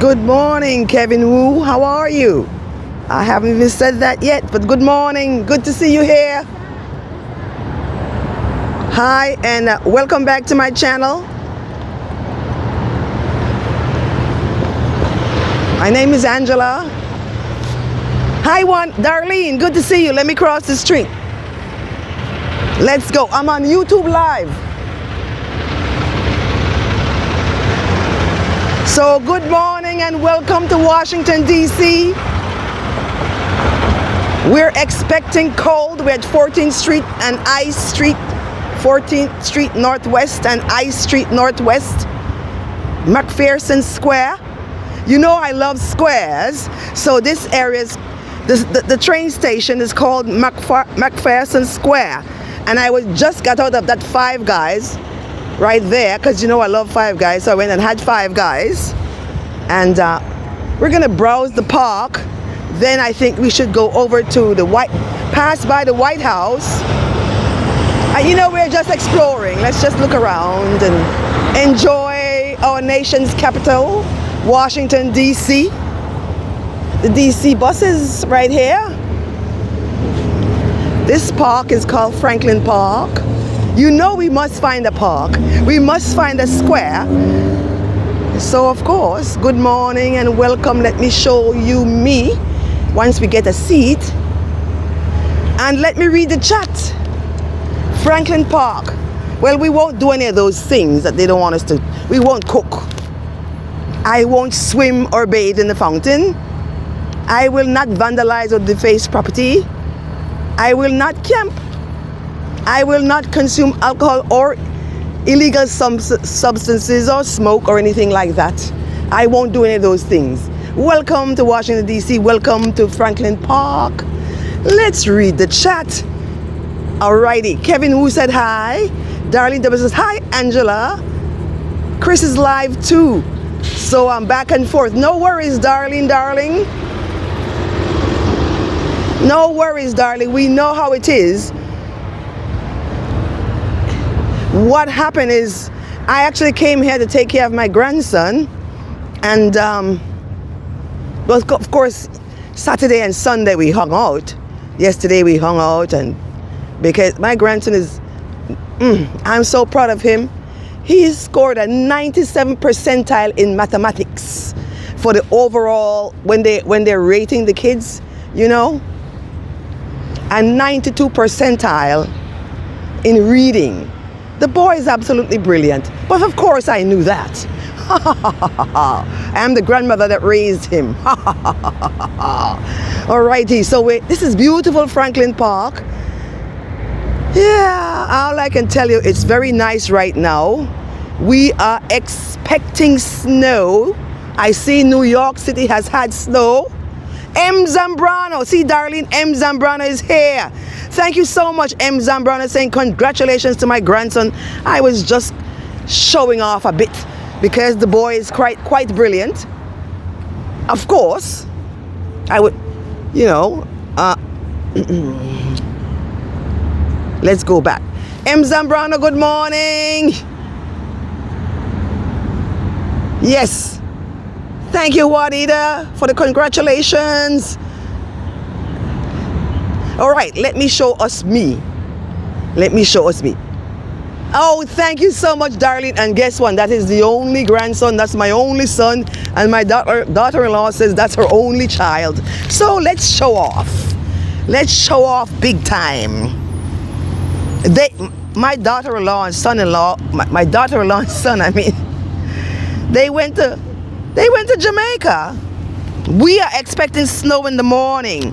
Good morning, Kevin Wu. How are you? I haven't even said that yet, but good morning. Good to see you here. Hi, and welcome back to my channel. My name is Angela. Hi, Darlene. Good to see you. Let me cross the street. Let's go. I'm on YouTube Live. So good morning and welcome to Washington, D.C. We're expecting cold. We're at 14th Street and I Street, 14th Street Northwest and I Street Northwest, McPherson Square. You know I love squares, so this area's, the train station is called McPherson Square. And I just got out of that Five Guys right there, because you know I love Five Guys, so I went and had Five Guys. And we're gonna browse the park. Then I think we should go over to pass by the White House. You know, we're just exploring. Let's just look around and enjoy our nation's capital, Washington, D.C. The D.C. buses right here. This park is called Franklin Park. You know we must find a park. We must find a square. So of course, good morning and welcome. Let me show you me once we get a seat. And let me read the chat. Franklin Park. Well, we won't do any of those things that they don't want us to. We won't cook. I won't swim or bathe in the fountain. I will not vandalize or deface property. I will not camp. I will not consume alcohol or illegal substances or smoke or anything like that. I won't do any of those things. Welcome to Washington, D.C. Welcome to Franklin Park. Let's read the chat. Alrighty. Kevin Wu said hi. Darlene W says hi, Angela. Chris is live too. So I'm back and forth. No worries, darling. No worries, darling. We know how it is. What happened is I actually came here to take care of my grandson, and well, of course Saturday and Sunday we hung out. Yesterday we hung out, and because my grandson is I'm so proud of him. He scored a 97th percentile in mathematics for the overall when they're rating the kids, you know, and 92 percentile in reading. The boy is absolutely brilliant, but of course I knew that. I am the grandmother that raised him. Alrighty, so this is beautiful Franklin Park. Yeah, all I can tell you, it's very nice right now. We are expecting snow. I see New York City has had snow. M. Zambrano, see Darlene, M. Zambrano is here. Thank you so much, M. Zambrano, saying congratulations to my grandson. I was just showing off a bit because the boy is quite brilliant. Of course, I would, you know, let's go back. M. Zambrano, good morning. Yes. Thank you, Wadida, for the congratulations. All right, let me show us me. Let me show us me. Oh, thank you so much, darling. And guess what? That is the only grandson. That's my only son. And my daughter-in-law says that's her only child. So let's show off. Let's show off big time. My daughter-in-law and son-in-law, my daughter-in-law and son, I mean, they went to Jamaica. We are expecting snow in the morning.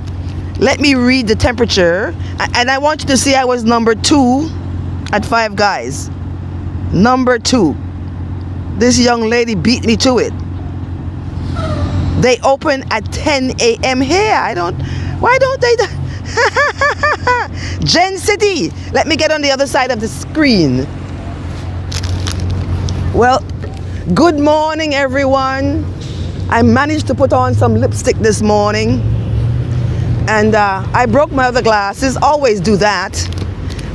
Let me read the temperature. And I want you to see I was number 2 at Five Guys. Number 2. This young lady beat me to it. They open at 10 a.m. here. Why don't they? Gen City. Let me get on the other side of the screen. Well, good morning, everyone. I managed to put on some lipstick this morning. And I broke my other glasses. Always do that.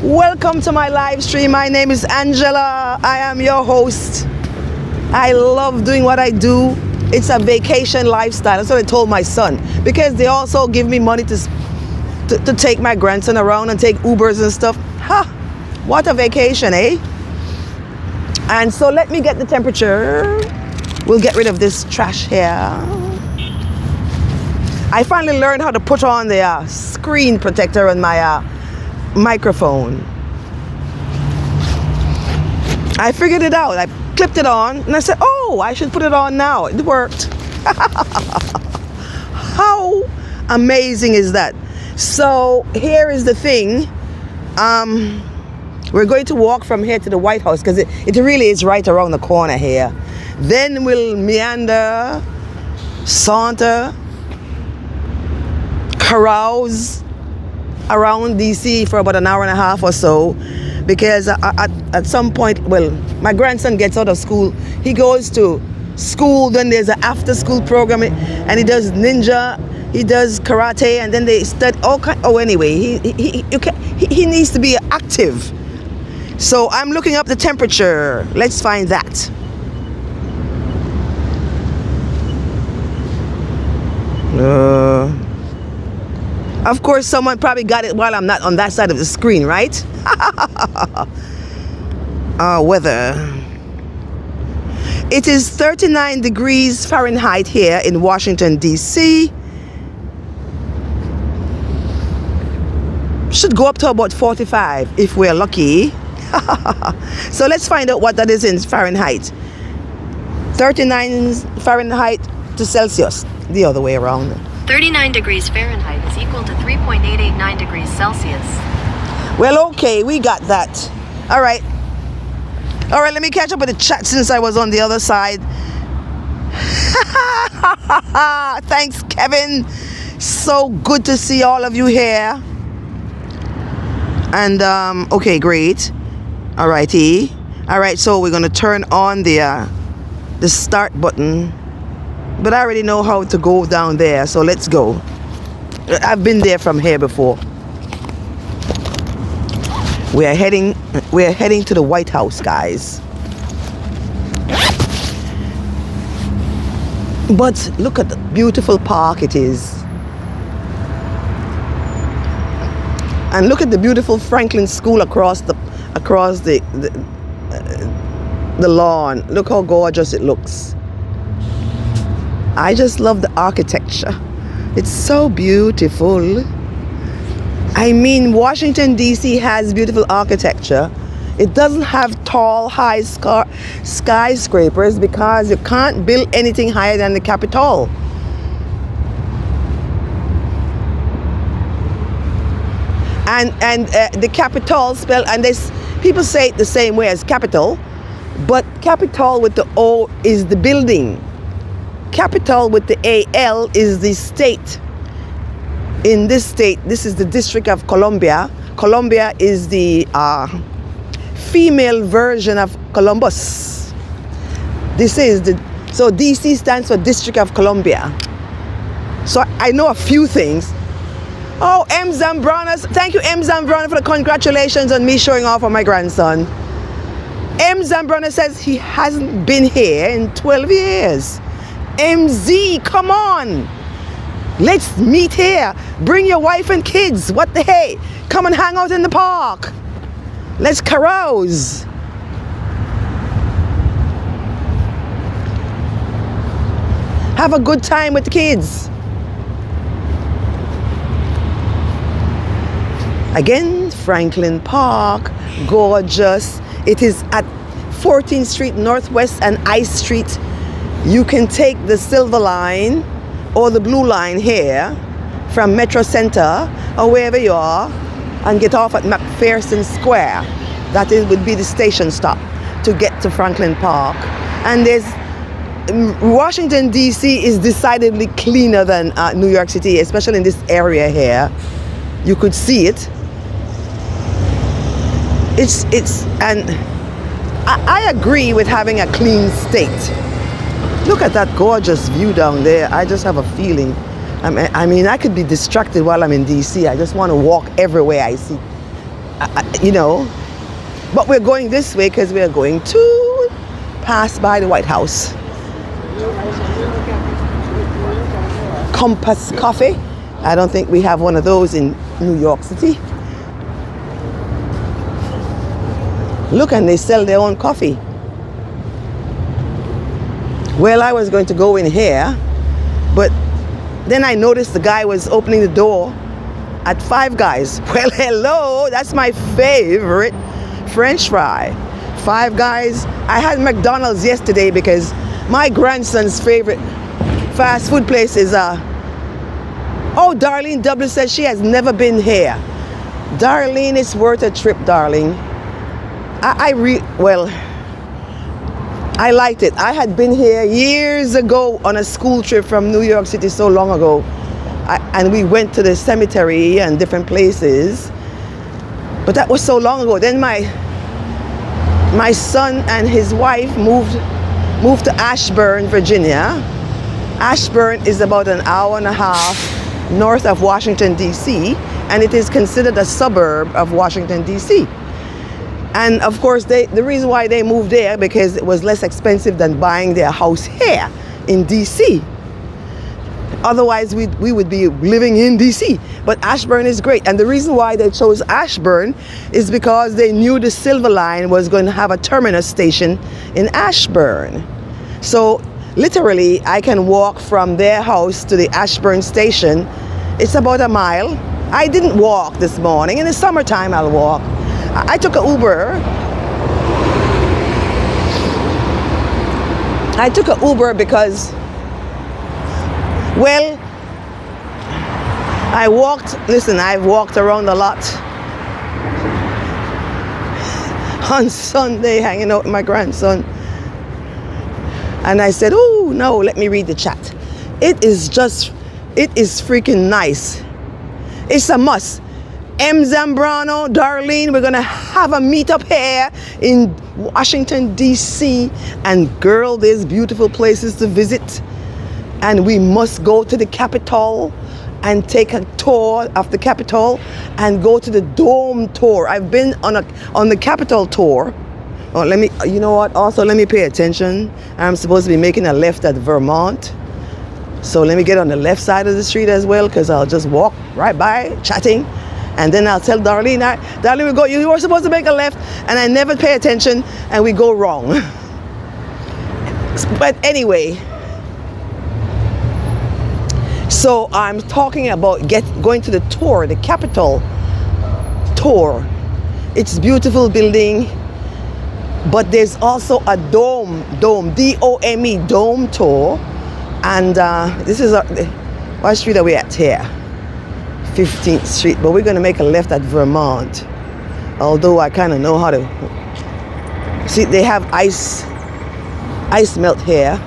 Welcome to my live stream. My name is Angela. I am your host. I love doing what I do. It's a vacation lifestyle. That's what I told my son. Because they also give me money to take my grandson around and take Ubers and stuff. Ha! What a vacation, eh? And so let me get the temperature. We'll get rid of this trash here. I finally learned how to put on the screen protector on my microphone. I figured it out. I clipped it on and I said, oh, I should put it on now. It worked. How amazing is that? So here is the thing. We're going to walk from here to the White House because it really is right around the corner here. Then we'll meander, saunter, carouse around DC for about an hour and a half or so, because at some point, well, my grandson gets out of school, he goes to school, then there's an after school program, and he does ninja, he does karate, and then they study all kind. Oh, anyway, he needs to be active. So I'm looking up the temperature. Let's find that. Of course, someone probably got it while I'm not on that side of the screen, right? Weather. It is 39 degrees Fahrenheit here in Washington, D.C. Should go up to about 45 if we're lucky. So let's find out what that is in Fahrenheit. 39 Fahrenheit to Celsius, the other way around. 39 degrees Fahrenheit is equal to 3.889 degrees Celsius. Well, okay, we got that. All right, let me catch up with the chat since I was on the other side. Thanks, Kevin. So good to see all of you here. And, okay, great. All righty. All right, so we're going to turn on the start button. But I already know how to go down there, so let's go. I've been there from here before. We're heading to the White House, guys. But look at the beautiful park it is. And look at the beautiful Franklin School across the lawn. Look how gorgeous it looks. I just love the architecture. It's so beautiful. I mean, Washington, D.C. has beautiful architecture. It doesn't have tall, high skyscrapers because you can't build anything higher than the Capitol. And the Capitol spell, and people say it the same way as Capitol, but Capitol with the O is the building. Capitol with the AL is the state. In this state, this is the District of Columbia. Columbia is the female version of Columbus. So DC stands for District of Columbia. So I know a few things. Oh, M. Zambrana, thank you, M. Zambrana, for the congratulations on me showing off on my grandson. M. Zambrana says he hasn't been here in 12 years. MZ, come on. Let's meet here. Bring your wife and kids. What the hey? Come and hang out in the park. Let's carouse. Have a good time with the kids. Again, Franklin Park, gorgeous. It is at 14th Street Northwest and I Street. You can take the Silver Line or the Blue Line here from Metro Center or wherever you are and get off at McPherson Square. That would be the station stop to get to Franklin Park. And Washington, D.C. is decidedly cleaner than New York City, especially in this area here. You could see it. And I agree with having a clean state. Look at that gorgeous view down there. I just have a feeling. I mean, I could be distracted while I'm in DC. I just want to walk everywhere I see, you know. But we're going this way because we're going to pass by the White House. Compass Coffee. I don't think we have one of those in New York City. Look, and they sell their own coffee. Well, I was going to go in here, but then I noticed the guy was opening the door at Five Guys. Well, hello, that's my favorite French fry. Five Guys. I had McDonald's yesterday because my grandson's favorite fast food place is oh, Darlene W says she has never been here. Darlene, it's worth a trip, darling. Well, I liked it. I had been here years ago on a school trip from New York City so long ago. And we went to the cemetery and different places. But that was so long ago. Then my son and his wife moved to Ashburn, Virginia. Ashburn is about an hour and a half north of Washington, D.C., and it is considered a suburb of Washington, D.C. And of course, the reason why they moved there because it was less expensive than buying their house here in D.C. Otherwise, we would be living in D.C. But Ashburn is great. And the reason why they chose Ashburn is because they knew the Silver Line was going to have a terminus station in Ashburn. So literally, I can walk from their house to the Ashburn station. It's about a mile. I didn't walk this morning. In the summertime, I'll walk. I took an Uber. I took an Uber because, well, I've walked around a lot. On Sunday, hanging out with my grandson. And I said, oh, no, let me read the chat. It is freaking nice. It's a must. M. Zambrano, Darlene, we're going to have a meetup here in Washington, D.C. And girl, there's beautiful places to visit. And we must go to the Capitol and take a tour of the Capitol and go to the Dome tour. I've been on the Capitol tour. Oh, you know what? Also, let me pay attention. I'm supposed to be making a left at Vermont. So let me get on the left side of the street as well, because I'll just walk right by, chatting. And then I'll tell Darlene, Darlene, you were supposed to make a left, and I never pay attention, and we go wrong. But anyway, so I'm talking about going to the tour, the Capitol tour. It's a beautiful building, but there's also a dome, D-O-M-E, dome tour. And this is what street are we at here? 15th Street, but we're going to make a left at Vermont. Although I kind of know how to see, they have ice melt here.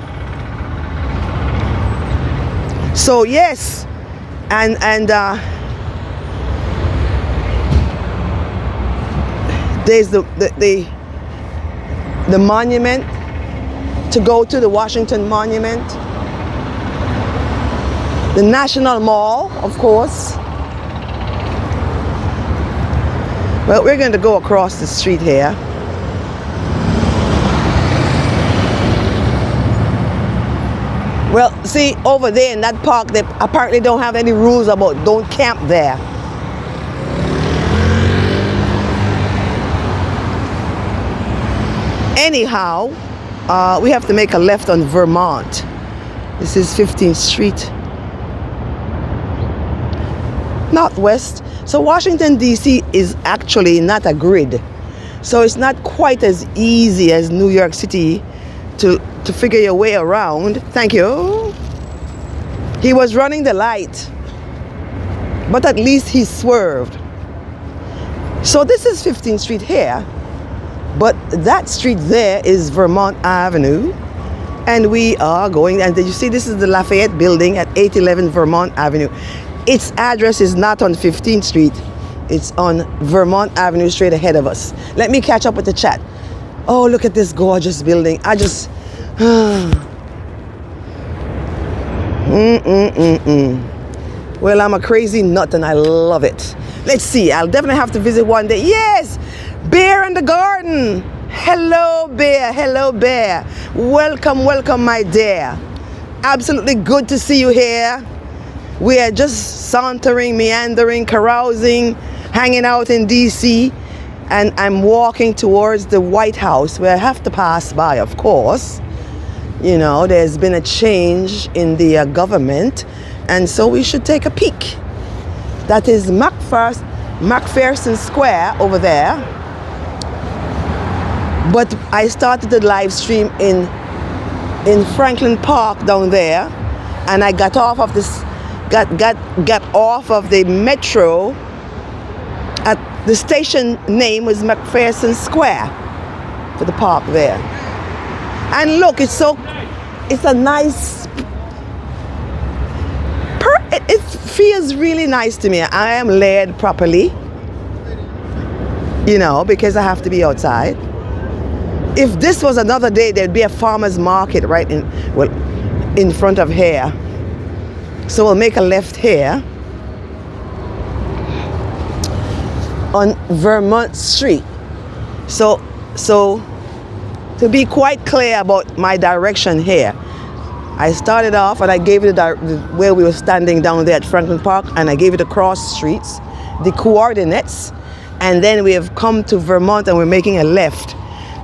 So yes, and there's the monument to go to, the Washington Monument, the National Mall, of course. Well, we're going to go across the street here. Well, see, over there in that park, they apparently don't have any rules about don't camp there. Anyhow, we have to make a left on Vermont. This is 15th Street. Northwest. So Washington, D.C. is actually not a grid. So it's not quite as easy as New York City to figure your way around. Thank you. He was running the light, but at least he swerved. So this is 15th Street here, but that street there is Vermont Avenue. And we are going, and you see this is the Lafayette building at 811 Vermont Avenue. Its address is not on 15th Street. It's on Vermont Avenue straight ahead of us. Let me catch up with the chat. Oh, look at this gorgeous building. Well, I'm a crazy nut and I love it. Let's see. I'll definitely have to visit one day. Yes! Bear in the garden. Hello, Bear. Hello, Bear. Welcome, welcome, my dear. Absolutely good to see you here. We are just sauntering, meandering, carousing, hanging out in DC, and I'm walking towards the White House, where I have to pass by, of course. You know, there's been a change in the government, and so we should take a peek. That is McPherson Square over there. But I started the live stream in Franklin Park down there, and I got off of this, got off of the metro. At the station name was McPherson Square for the park there. And look, it's a nice, it feels really nice to me. I am led properly, you know, because I have to be outside. If this was another day, there'd be a farmer's market right in front of here. So we'll make a left here on Vermont Street. So to be quite clear about my direction here, I started off and I gave it where we were standing down there at Franklin Park, and I gave it across streets, the coordinates, and then we have come to Vermont and we're making a left,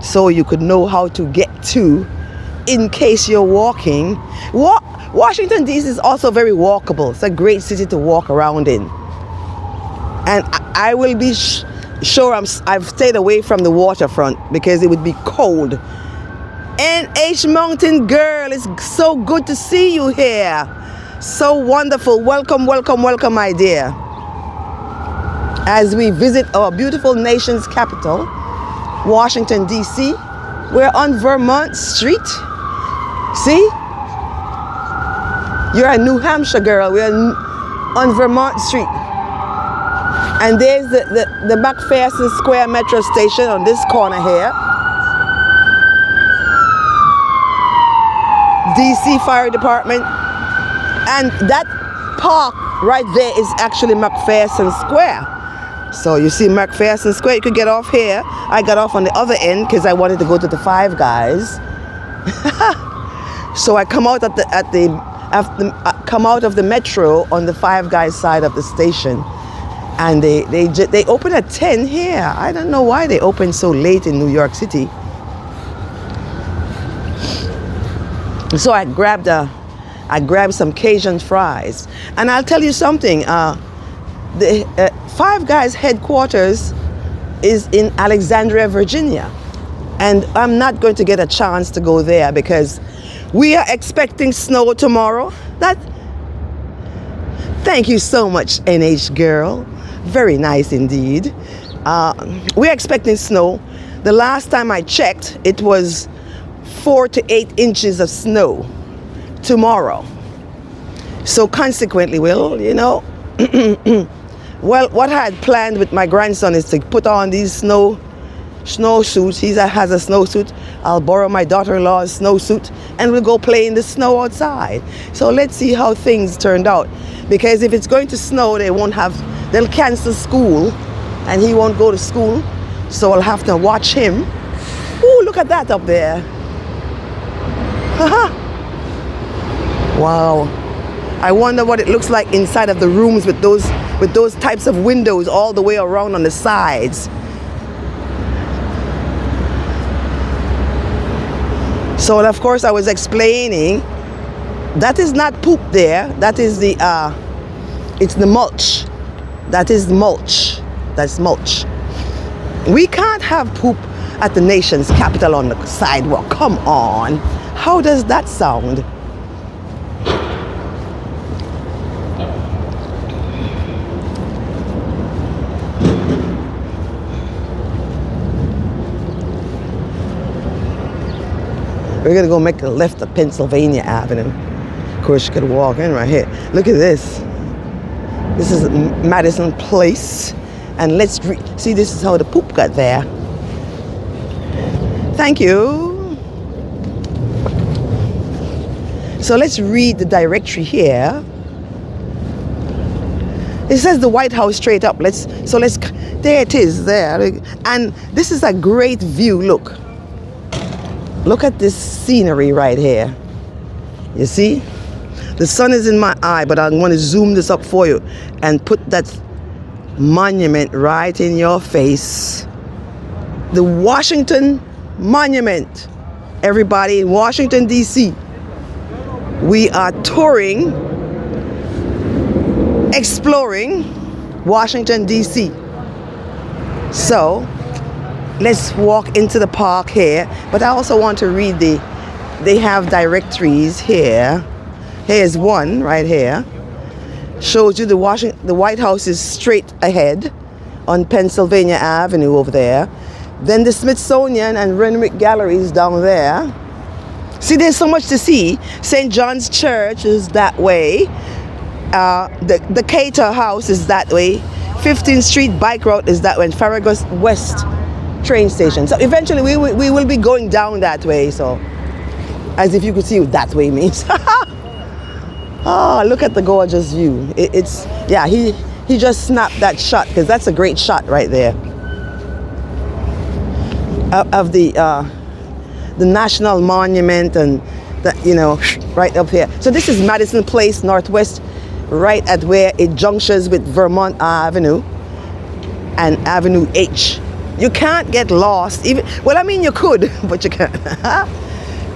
so you could know how to get to, in case you're walking. Washington DC is also very walkable. It's a great city to walk around in. And I will be sure I've stayed away from the waterfront because it would be cold. NH Mountain Girl, it's so good to see you here. So wonderful. Welcome, welcome, welcome, my dear. As we visit our beautiful nation's capital, Washington, D.C., we're on Vermont Street. See? You're a New Hampshire girl. We're on Vermont Street. And there's the McPherson Square Metro Station on this corner here. DC Fire Department. And that park right there is actually McPherson Square. So you see McPherson Square, you could get off here. I got off on the other end because I wanted to go to the Five Guys. So I come out come out of the metro on the Five Guys side of the station. And they open at 10 here. I don't know why they open so late in New York City. So I grabbed some Cajun fries. And I'll tell you something, the Five Guys headquarters is in Alexandria, Virginia. And I'm not going to get a chance to go there because we are expecting snow tomorrow. Thank you so much, NH girl. Very nice indeed. We're expecting snow. The last time I checked, it was 4 to 8 inches of snow tomorrow. So consequently, well, you know, well, what I had planned with my grandson is to put on these snowsuits. He has a snowsuit. I'll borrow my daughter-in-law's snowsuit and we'll go play in the snow outside. So let's see how things turned out. Because if it's going to snow, they'll cancel school and he won't go to school. So I'll have to watch him. Ooh, look at that up there. Wow. I wonder what it looks like inside of the rooms with those types of windows all the way around on the sides. So of course I was explaining that is not poop there. That is it's the mulch. That is mulch. That's mulch. We can't have poop at the nation's capital on the sidewalk. Come on. How does that sound? We're gonna go make a left at Pennsylvania Avenue. Of course, you could walk in right here. Look at this. This is Madison Place. And let's see, this is how the poop got there. Thank you. So let's read the directory here. It says the White House straight up. There it is there. And this is a great view, look. Look at this scenery right here. You see? The sun is in my eye, but I'm going to zoom this up for you and put that monument right in your face. The Washington Monument. Everybody in Washington, D.C. We are touring, exploring Washington, D.C. So, let's walk into the park here. But I also want to read they have directories here. Here's one right here. Shows you the White House is straight ahead on Pennsylvania Avenue over there. Then the Smithsonian and Renwick Galleries down there. See, there's so much to see. St. John's Church is that way. The Cater House is that way. 15th Street Bike Route is that way. And Farragut West train station. So eventually we will be going down that way. So, as if you could see what that way means. Oh, look at the gorgeous view. Yeah, he just snapped that shot because that's a great shot right there. Of the National Monument and right up here. So this is Madison Place Northwest, right at where it junctions with Vermont Avenue and Avenue H. You can't get lost. Well, I mean you could, but you can't.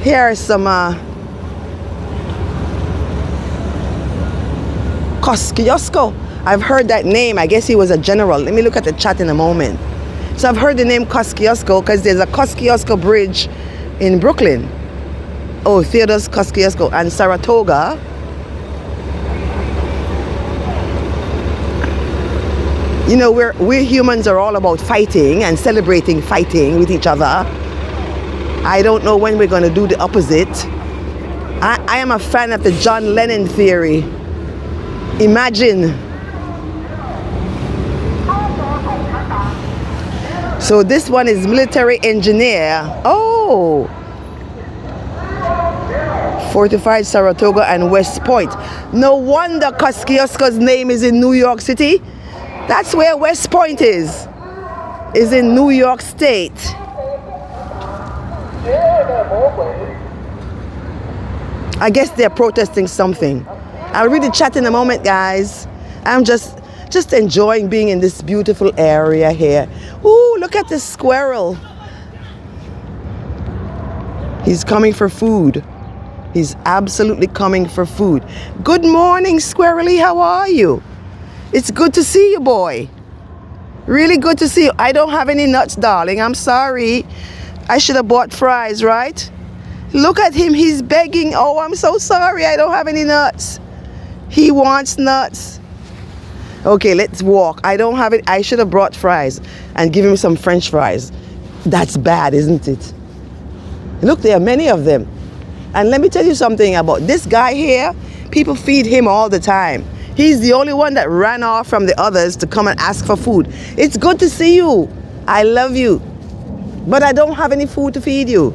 Here are some Kosciuszko. I've heard that name. I guess he was a general. Let me look at the chat in a moment. So I've heard the name Kosciuszko because there's a Kosciuszko Bridge in Brooklyn. Oh, Theodore's Kosciuszko and Saratoga. You know, we humans are all about fighting and celebrating fighting with each other. I don't know when we're going to do the opposite. I am a fan of the John Lennon theory. Imagine. So this one is military engineer. Oh. Fortified Saratoga and West Point. No wonder Kosciuszko's name is in New York City. That's where West Point is in New York State. I guess they're protesting something. I'll read the chat in a moment, guys. I'm just enjoying being in this beautiful area here. Ooh, look at this squirrel. He's coming for food. He's absolutely coming for food. Good morning, Squirrely. How are you? It's good to see you, boy. Really good to see you. I don't have any nuts, darling. I'm sorry. I should have bought fries, right? Look at him. He's begging. Oh, I'm so sorry. I don't have any nuts. He wants nuts. Okay, let's walk. I don't have it. I should have brought fries and give him some French fries. That's bad, isn't it? Look, there are many of them. And let me tell you something about this guy here. People feed him all the time. He's the only one that ran off from the others to come and ask for food. It's good to see you. I love you. But I don't have any food to feed you.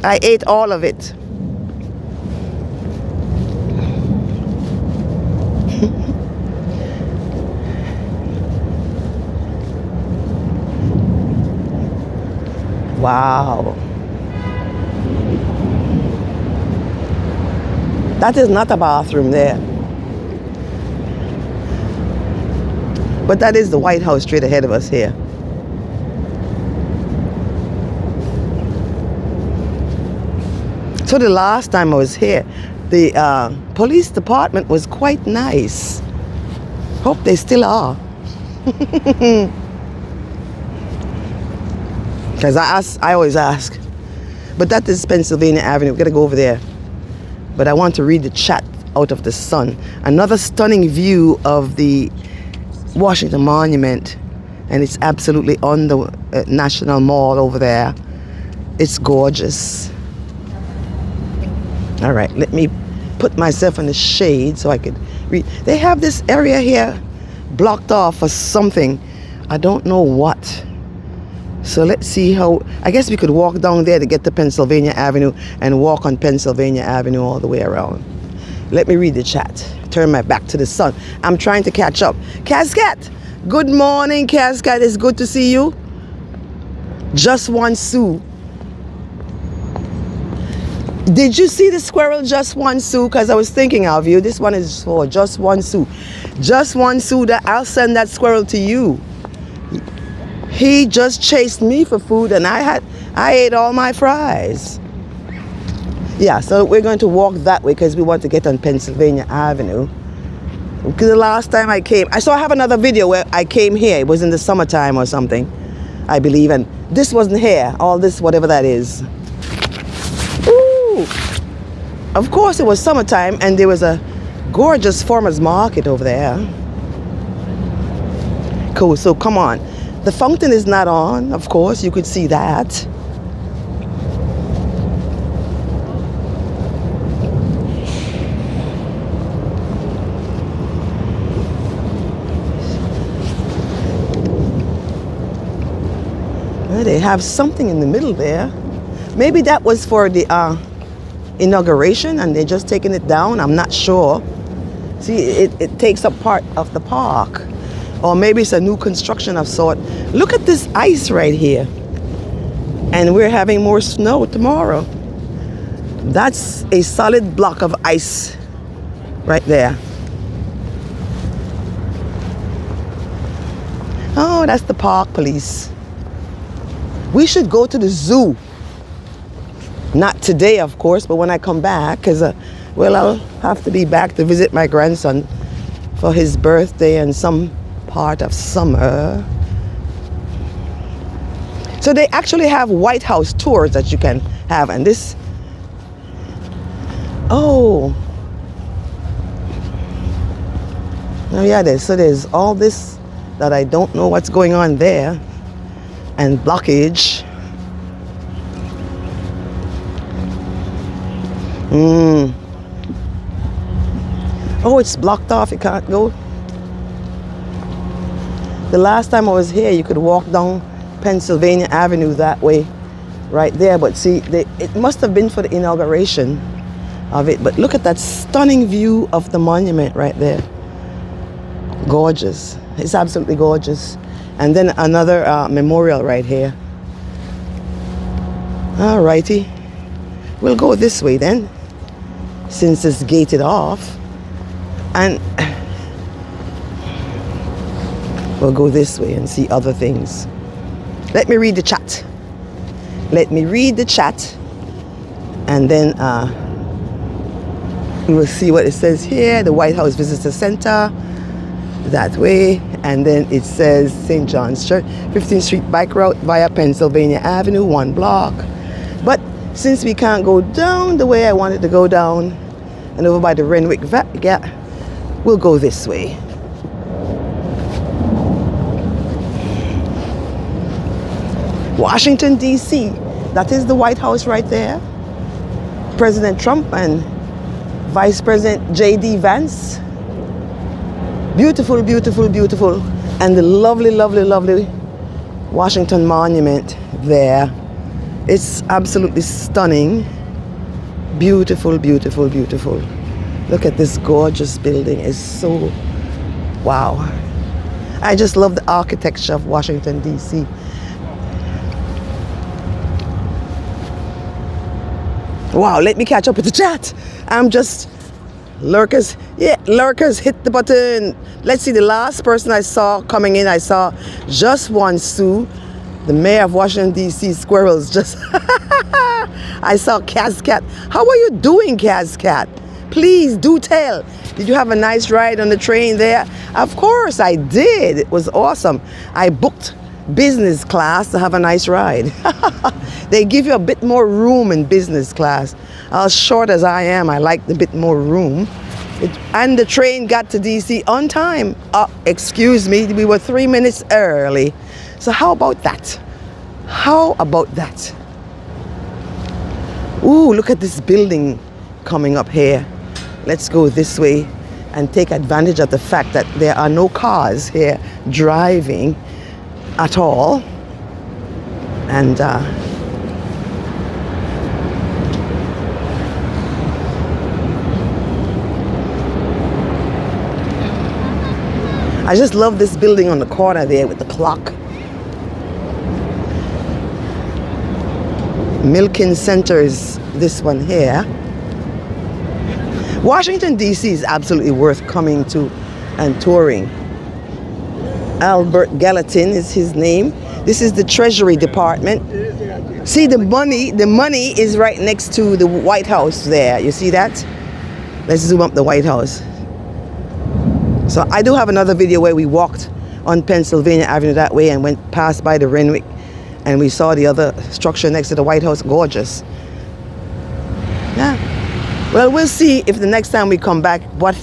I ate all of it. Wow. That is not a bathroom there. But that is the White House straight ahead of us here. So the last time I was here, the police department was quite nice. Hope they still are. Because I always ask. But that is Pennsylvania Avenue. We've got to go over there. But I want to read the chat out of the sun. Another stunning view of the Washington Monument. And it's absolutely on the National Mall over there. It's gorgeous. All right, let me put myself in the shade so I could read. They have this area here blocked off for something. I don't know what. So let's see how, I guess we could walk down there to get to Pennsylvania Avenue and walk on Pennsylvania Avenue all the way around. Let me read the chat. Turn my back to the sun. I'm trying to catch up. Cascat, good morning, Cascat. It's good to see you. Just one sou. Did you see the squirrel just one sou? Because I was thinking of you. This one is for just one sou. Just one sou. That I'll send that squirrel to you. He just chased me for food and I ate all my fries. Yeah, so we're going to walk that way because we want to get on Pennsylvania Avenue. Because the last time I came, I have another video where I came here. It was in the summertime or something, I believe. And this wasn't here. All this, whatever that is. Ooh. Of course it was summertime and there was a gorgeous farmer's market over there. Cool, so come on. The fountain is not on, of course, you could see that. They have something in the middle there. Maybe that was for the inauguration and they're just taking it down. I'm not sure. See, it takes up part of the park. Or maybe it's a new construction of sort. Look at this ice right here. And we're having more snow tomorrow. That's a solid block of ice right there. Oh, that's the park police. We should go to the zoo. Not today, of course, but when I come back, because, well, I'll have to be back to visit my grandson for his birthday and some part of summer. So they actually have White House tours that you can have, and this, oh yeah, there's all this that I don't know what's going on there, and blockage. Oh, it's blocked off, you can't go. The last time I was here, you could walk down Pennsylvania Avenue that way, right there. But see, it must have been for the inauguration of it. But look at that stunning view of the monument right there. Gorgeous. It's absolutely gorgeous. And then another memorial right here. All righty. We'll go this way then, since it's gated off. And we'll go this way and see other things. Let me read the chat. Let me read the chat. And then we will see what it says here. The White House Visitor Center. That way. And then it says St. John's Church. 15th Street bike route via Pennsylvania Avenue, 1 block. But since we can't go down the way I wanted to go down and over by the Renwick Gap, we'll go this way. Washington, D.C. That is the White House right there. President Trump and Vice President J.D. Vance. Beautiful, beautiful, beautiful. And the lovely, lovely, lovely Washington Monument there. It's absolutely stunning. Beautiful, beautiful, beautiful. Look at this gorgeous building. It's so, wow. I just love the architecture of Washington, D.C. Wow, let me catch up with the chat. I'm just, lurkers, yeah, lurkers, hit the button. Let's see, the last person I saw coming in, I saw just one Sue, the mayor of Washington, D.C. Squirrels. Just, I saw Kaz Cat. How are you doing, Kaz Cat? Please do tell. Did you have a nice ride on the train there? Of course I did. It was awesome. I booked business class to have a nice ride. They give you a bit more room in business class. As short as I am, I like a bit more room. And the train got to DC on time. Excuse me, we were 3 minutes early. So how about that? How about that? Ooh, look at this building coming up here. Let's go this way and take advantage of the fact that there are no cars here driving at all. And I just love this building on the corner there with the clock. Milken Center is this one here. Washington, D.C. is absolutely worth coming to and touring. Albert Gallatin is his name. This is the Treasury Department. See, the money is right next to the White House there. You see that? Let's zoom up the White House. So I do have another video where we walked on Pennsylvania Avenue that way and went past by the Renwick, and we saw the other structure next to the White House. Gorgeous. Yeah. Well, we'll see if the next time we come back what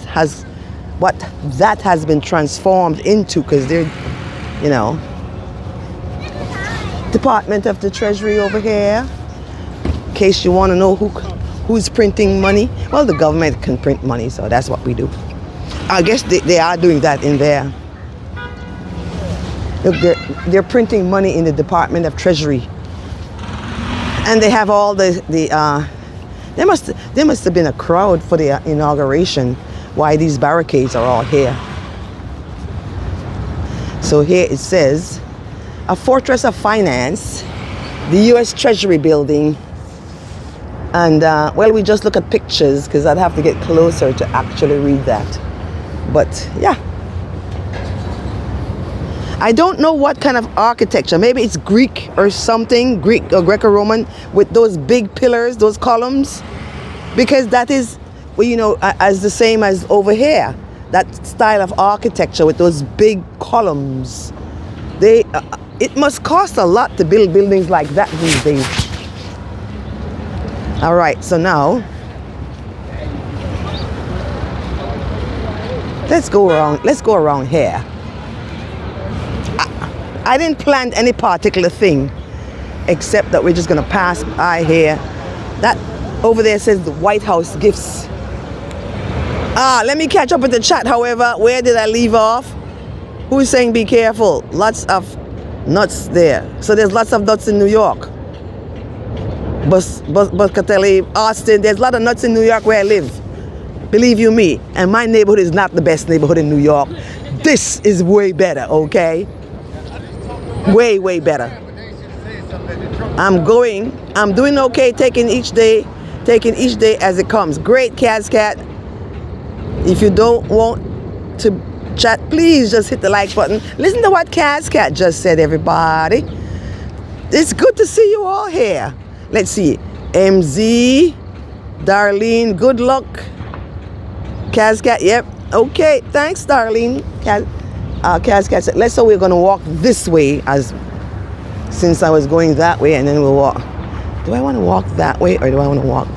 that has been transformed into, because they're, you know, Department of the Treasury over here. In case you want to know who's printing money. Well, the government can print money, so that's what we do. I guess they are doing that in there. Look, they're printing money in the Department of Treasury, and they have all there must have been a crowd for the inauguration. Why these barricades are all here. So here it says, a fortress of finance, the U.S. Treasury building, and well, we just look at pictures because I'd have to get closer to actually read that. But yeah. I don't know what kind of architecture. Maybe it's Greek or something, Greek or Greco-Roman, with those big pillars, those columns, because that is, well, you know, as the same as over here, that style of architecture with those big columns. It must cost a lot to build buildings like that these days. All right, so now let's go around here. I didn't plan any particular thing, except that we're just gonna pass by here. That over there says the White House gifts. Let me catch up with the chat. However, where did I leave off? Who's saying be careful? Lots of nuts there. So there's lots of nuts in New York. Catelli, Austin, there's a lot of nuts in New York where I live. Believe you me. And my neighborhood is not the best neighborhood in New York. This is way better, okay? Way, way better. I'm doing okay, taking each day as it comes. Great, Cat. If you don't want to chat, please just hit the like button. Listen to what Cat just said, everybody. It's good to see you all here. Let's see. MZ, Darlene, good luck. Cat, yep. Okay, thanks, Darlene. Cat said, let's say we're going to walk this way, since I was going that way, and then we'll walk. Do I want to walk that way, or do I want to walk?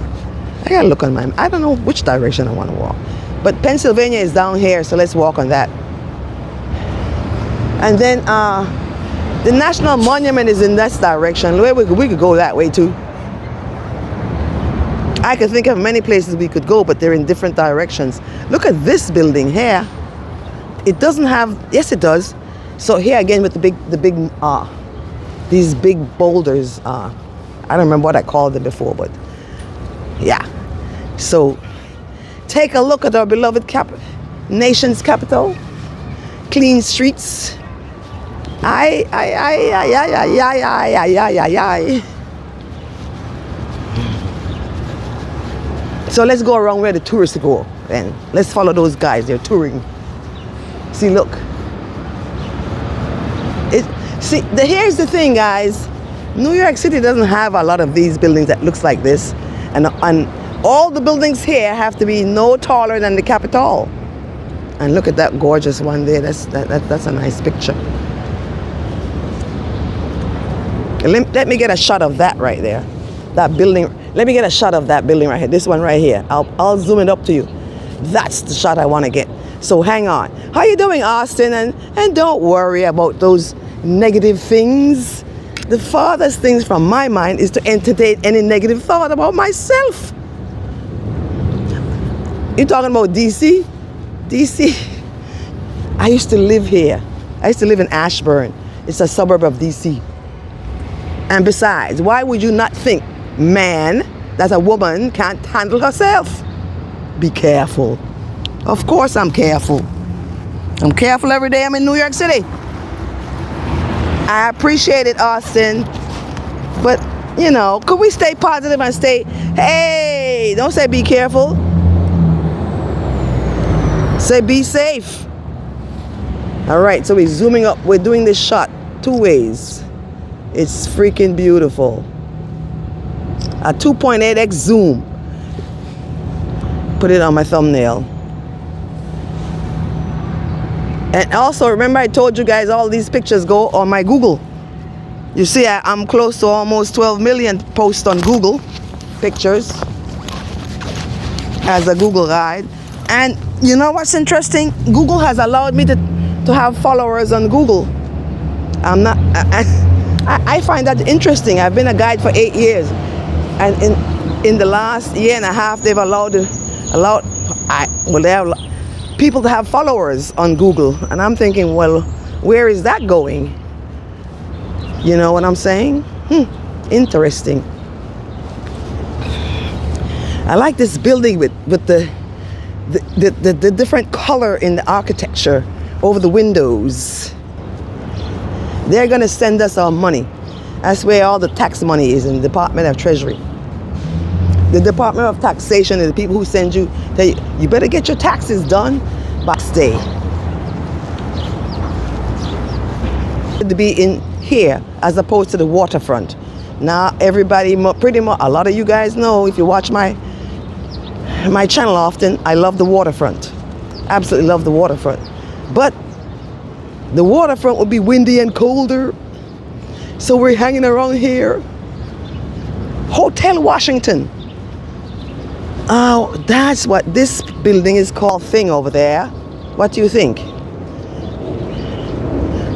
I got to look on I don't know which direction I want to walk. But Pennsylvania is down here, so let's walk on that. And then the National Monument is in that direction. We could go that way too. I could think of many places we could go, but they're in different directions. Look at this building here. It doesn't have, yes it does. So here again with these big boulders. I don't remember what I called them before, but yeah. So take a look at our beloved nation's capital. Clean streets. So let's go around where the tourists go, and let's follow those guys. They're touring. See, look. Here's the thing, guys. New York City doesn't have a lot of these buildings that looks like this, and all the buildings here have to be no taller than the Capitol. And look at that gorgeous one there. That's a nice picture. Let me get a shot of that right there. That building. Let me get a shot of that building right here. This one right here. I'll zoom it up to you. That's the shot I want to get. So hang on. How you doing, Austin? And don't worry about those negative things. The farthest things from my mind is to entertain any negative thought about myself. You talking about DC? DC? I used to live here. I used to live in Ashburn. It's a suburb of DC. And besides, why would you not think, man, that a woman can't handle herself? Be careful. Of course I'm careful. I'm careful every day I'm in New York City. I appreciate it, Austin. But You know, could we stay positive and stay, hey, don't say be careful. Say be safe. All right, so we're zooming up. We're doing this shot 2 ways. It's freaking beautiful. A 2.8x zoom. Put it on my thumbnail. And also, remember I told you guys all these pictures go on my Google. You see, I'm close to almost 12 million posts on Google pictures as a Google guide. And you know what's interesting? Google has allowed me to have followers on Google. I find that interesting. I've been a guide for 8 years, and in the last year and a half, they've allowed people to have followers on Google, and I'm thinking, well, where is that going? You know what I'm saying? Interesting. I like this building with the different color in the architecture over the windows. They're gonna send us our money. That's where all the tax money is, in the Department of Treasury. The Department of Taxation is the people who send you, you better get your taxes done by stay. To be in here as opposed to the waterfront. Now everybody, pretty much, a lot of you guys know, if you watch my channel often, I love the waterfront. Absolutely love the waterfront. But the waterfront will be windy and colder, so we're hanging around here. Hotel Washington. Oh, that's what this building is called thing over there. What do you think?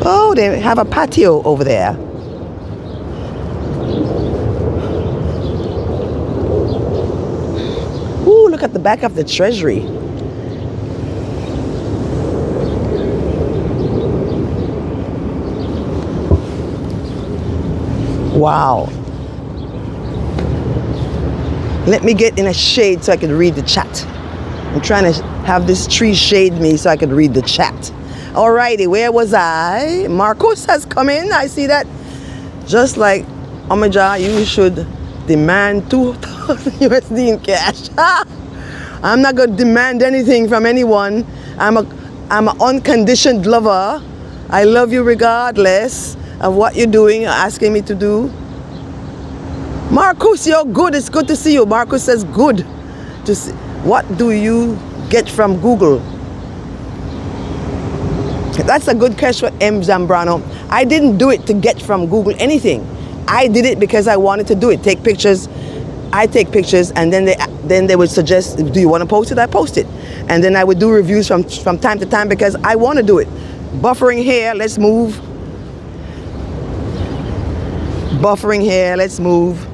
Oh, they have a patio over there. Ooh, look at the back of the Treasury. Wow. Let me get in a shade so I can read the chat. I'm trying to have this tree shade me so I can read the chat. Alrighty, where was I? Marcos has come in. I see that. Just like Omaja, you should demand 2,000 USD in cash. I'm not going to demand anything from anyone. I'm an unconditioned lover. I love you regardless of what you're doing or asking me to do. Marcus, you're good. It's good to see you. Marcus says good to see. What do you get from Google? That's a good question, M. Zambrano. I didn't do it to get from Google anything. I did it because I wanted to do it. Take pictures. I take pictures, and then they would suggest, do you want to post it? I post it. And then I would do reviews from time to time because I want to do it. Buffering here, let's move. Buffering here, let's move.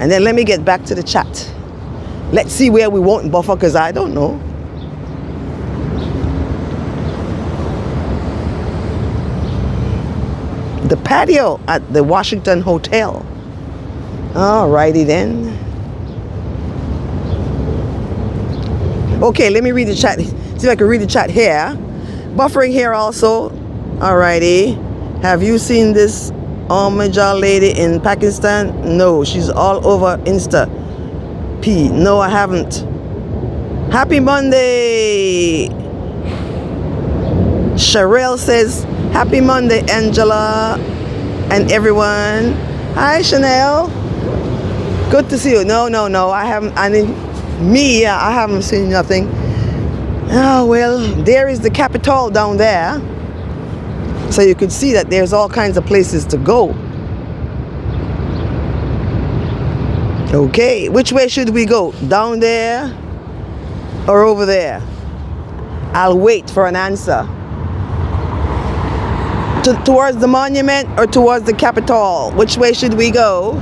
And then let me get back to the chat. Let's see where we won't buffer, because I don't know. The patio at the Washington Hotel. Alrighty then. Okay, let me read the chat. See if I can read the chat here. Buffering here also. Alrighty. Have you seen this Omaja lady in Pakistan? No, she's all over Insta. P. No, I haven't. Happy Monday. Sherelle says, happy Monday, Angela and everyone. Hi, Chanel. Good to see you. No, I haven't. I haven't seen nothing. Oh, well, there is the Capitol down there. So you could see that there's all kinds of places to go. Okay, which way should we go? Down there or over there? I'll wait for an answer. Towards the monument or towards the Capitol? Which way should we go?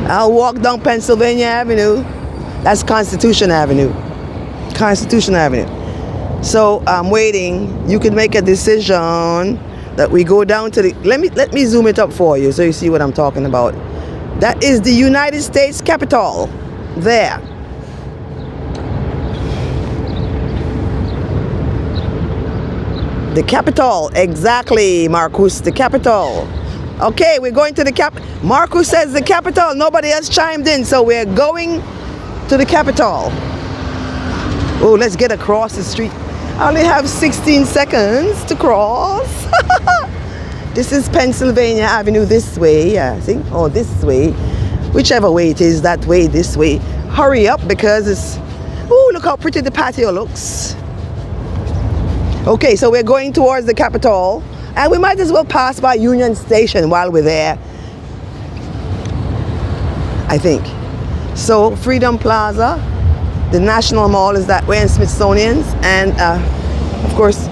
I'll walk down Pennsylvania Avenue. That's Constitution Avenue. Constitution Avenue. So I'm waiting. You can make a decision that we go down to the, let me zoom it up for you so you see what I'm talking about. That is the United States Capitol. There. The Capitol, exactly, Marcus, the Capitol. Okay, we're going to the Marcus says the Capitol. Nobody else chimed in, so we're going to the Capitol. Oh, let's get across the street. I only have 16 seconds to cross. This is Pennsylvania Avenue this way, I think, or this way. Whichever way it is, that way, this way. Hurry up because it's, oh, look how pretty the patio looks. Okay, so we're going towards the Capitol, and we might as well pass by Union Station while we're there, I think. So Freedom Plaza, the National Mall is that way, and Smithsonian's, and of course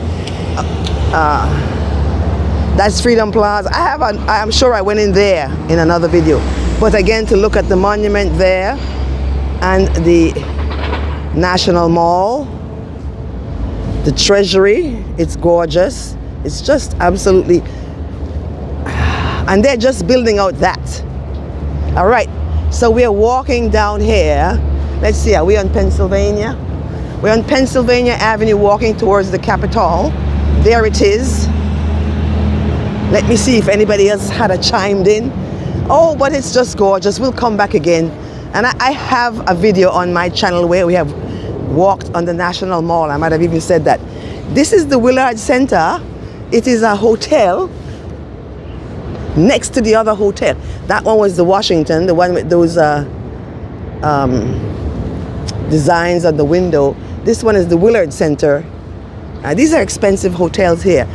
that's Freedom Plaza. I'm sure I went in there in another video, but again, to look at the monument there and the National Mall, the Treasury, it's gorgeous. It's just absolutely, and they're just building out that. All right, so we're walking down here. Let's see, are we on Pennsylvania? We're on Pennsylvania Avenue walking towards the Capitol. There it is. Let me see if anybody else had a chimed in. Oh, but it's just gorgeous. We'll come back again. And I have a video on my channel where we have walked on the National Mall. I might have even said that. This is the Willard Center. It is a hotel next to the other hotel. That one was the Washington, the one with those designs on the window. This one is the Willard Center. These are expensive hotels here.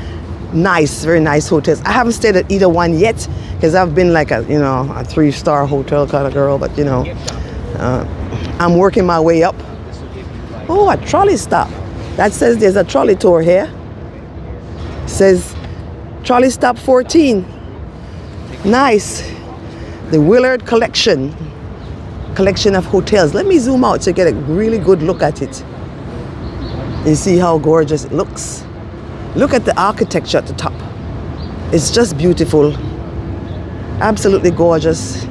Nice, very nice hotels. I haven't stayed at either one yet because I've been like a 3-star hotel kind of girl, but I'm working my way up. Oh, a trolley stop. That says there's a trolley tour here. Says trolley stop 14. Nice. The Willard collection of hotels. Let me zoom out to get a really good look at it and see how gorgeous it looks. Look at the architecture at the top. It's just beautiful. Absolutely gorgeous.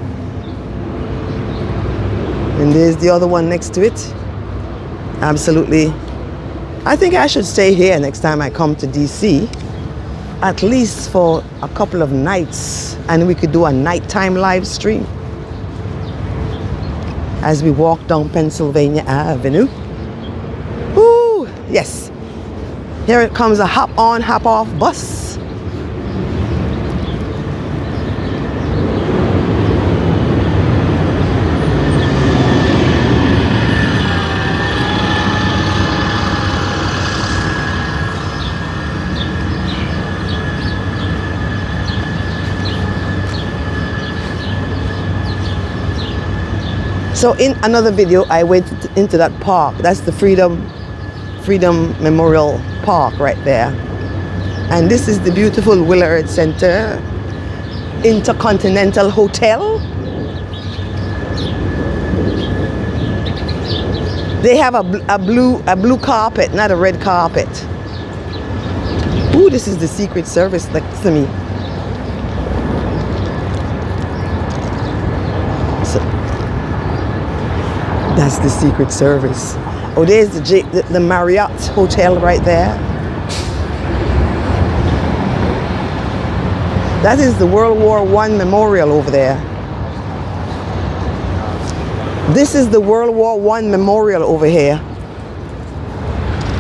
And there's the other one next to it. Absolutely. I think I should stay here next time I come to DC, at least for a couple of nights, and we could do a nighttime live stream as we walk down Pennsylvania Avenue. Ooh, yes. Here it comes, a hop on, hop off bus. So in another video, I went into that park. That's the Freedom Memorial Park right there. And this is the beautiful Willard Center Intercontinental Hotel. They have a blue carpet, not a red carpet. Ooh, this is the Secret Service next to me. That's the Secret Service. Oh, there's the Marriott Hotel right there. That is the World War I Memorial over there. This is the World War I Memorial over here.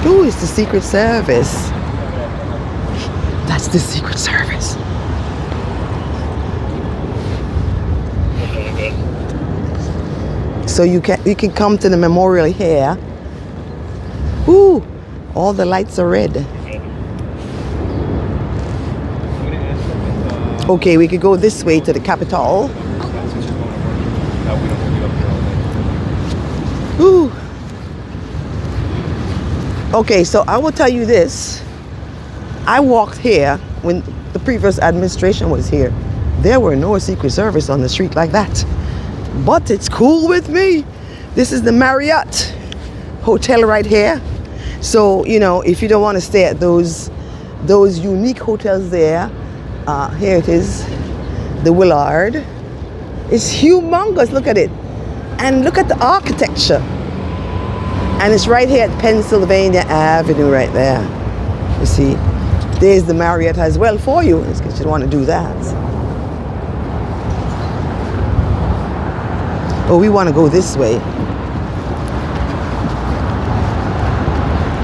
Ooh, it's the Secret Service. That's the Secret Service. So you can come to the memorial here. Ooh, all the lights are red. Okay, we could go this way to the Capitol. Ooh. Okay, so I will tell you this. I walked here when the previous administration was here. There were no Secret Service on the street like that. But it's cool with me. This is the Marriott Hotel right here. So, if you don't want to stay at those unique hotels there, here it is, the Willard. It's humongous, look at it. And look at the architecture. And it's right here at Pennsylvania Avenue right there. You see? There's the Marriott as well for you, in case you want to do that. Oh, we want to go this way.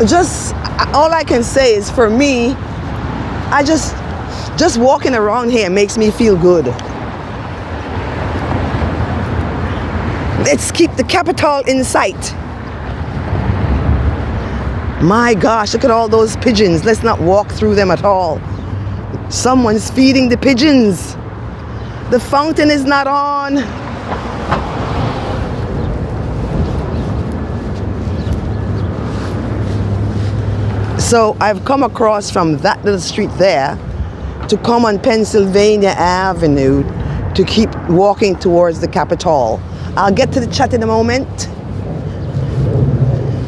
Just, all I can say is, for me, I just walking around here makes me feel good. Let's keep the Capitol in sight. My gosh, look at all those pigeons. Let's not walk through them at all. Someone's feeding the pigeons. The fountain is not on. So I've come across from that little street there to come on Pennsylvania Avenue to keep walking towards the Capitol. I'll get to the chat in a moment.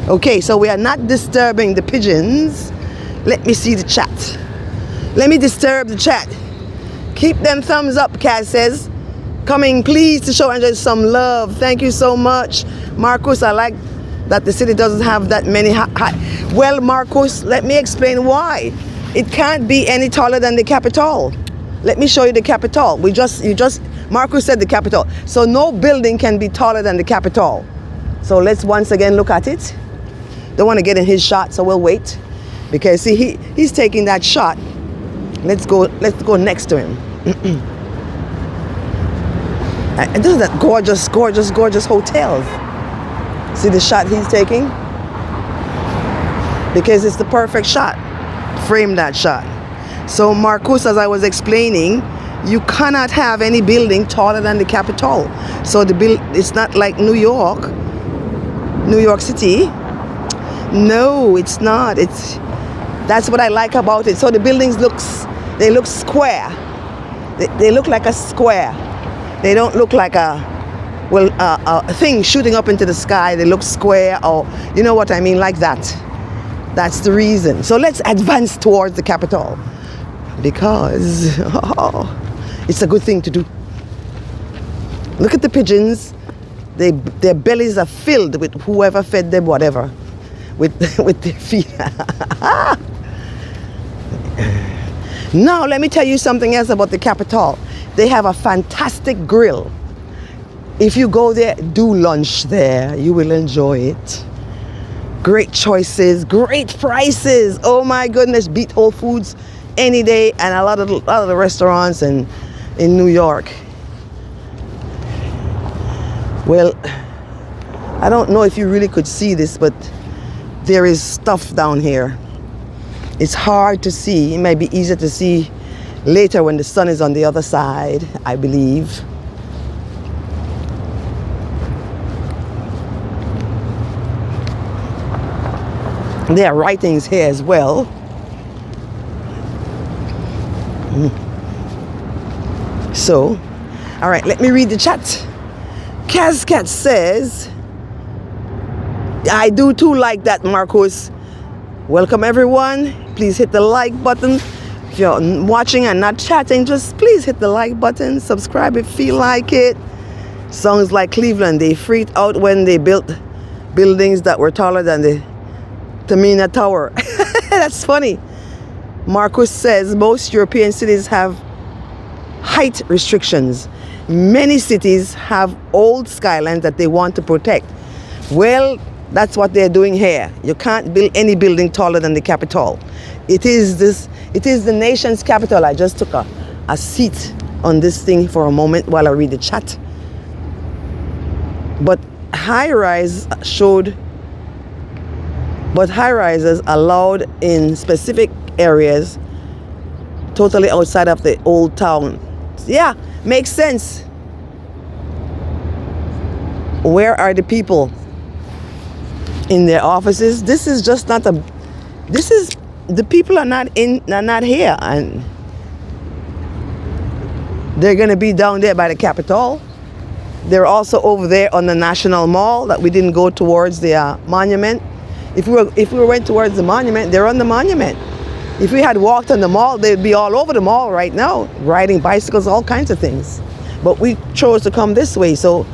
Okay, so we are not disturbing the pigeons. Let me see the chat. Let me disturb the chat. Keep them thumbs up, Kaz says. Coming, please, to show Andrew some love. Thank you so much. Marcus, I like that the city doesn't have that many Well, Marcus, let me explain why. It can't be any taller than the Capitol. Let me show you the Capitol. Marcus said the Capitol. So no building can be taller than the Capitol. So let's once again look at it. Don't want to get in his shot, so we'll wait. Because see, he's taking that shot. Let's go next to him. And those are that gorgeous, gorgeous, gorgeous hotels. See the shot he's taking? Because it's the perfect shot. Frame that shot. So Marcus, as I was explaining, you cannot have any building taller than the Capitol. So it's not like New York City. No, it's not. That's what I like about it. So the buildings look square. They look like a square. They don't look like a thing shooting up into the sky. They look square, or you know what I mean, like that. That's the reason. So let's advance towards the Capitol, because it's a good thing to do. Look at the pigeons. Their bellies are filled with whoever fed them whatever, with their feet. Now let me tell you something else about the Capitol. They have a fantastic grill. If you go there, do lunch there. You will enjoy it. Great choices, great prices. Oh my goodness, beat Whole Foods any day, and a lot of the restaurants in New York. Well, I don't know if you really could see this, but there is stuff down here. It's hard to see. It might be easier to see later when the sun is on the other side, I believe. There are writings here as well. So, all right, let me read the chat. Kazkat says, I do too like that, Marcos. Welcome everyone. Please hit the like button. If you're watching and not chatting, just please hit the like button. Subscribe if you feel like it. Songs like Cleveland, they freaked out when they built buildings that were taller than the Tamina Tower. That's funny. Marcus says most European cities have height restrictions. Many cities have old skylines that they want to protect. Well, that's what they're doing here. You can't build any building taller than the Capitol. It is the nation's capital. I just took a seat on this thing for a moment while I read the chat. But high-rises allowed in specific areas totally outside of the old town. Yeah, makes sense. Where are the people? In their offices? This is the people are not here, and they're gonna be down there by the Capitol. They're also over there on the National Mall that we didn't go towards the monument. If we went towards the monument, they're on the monument. If we had walked on the mall, they'd be all over the mall right now, riding bicycles, all kinds of things. But we chose to come this way, so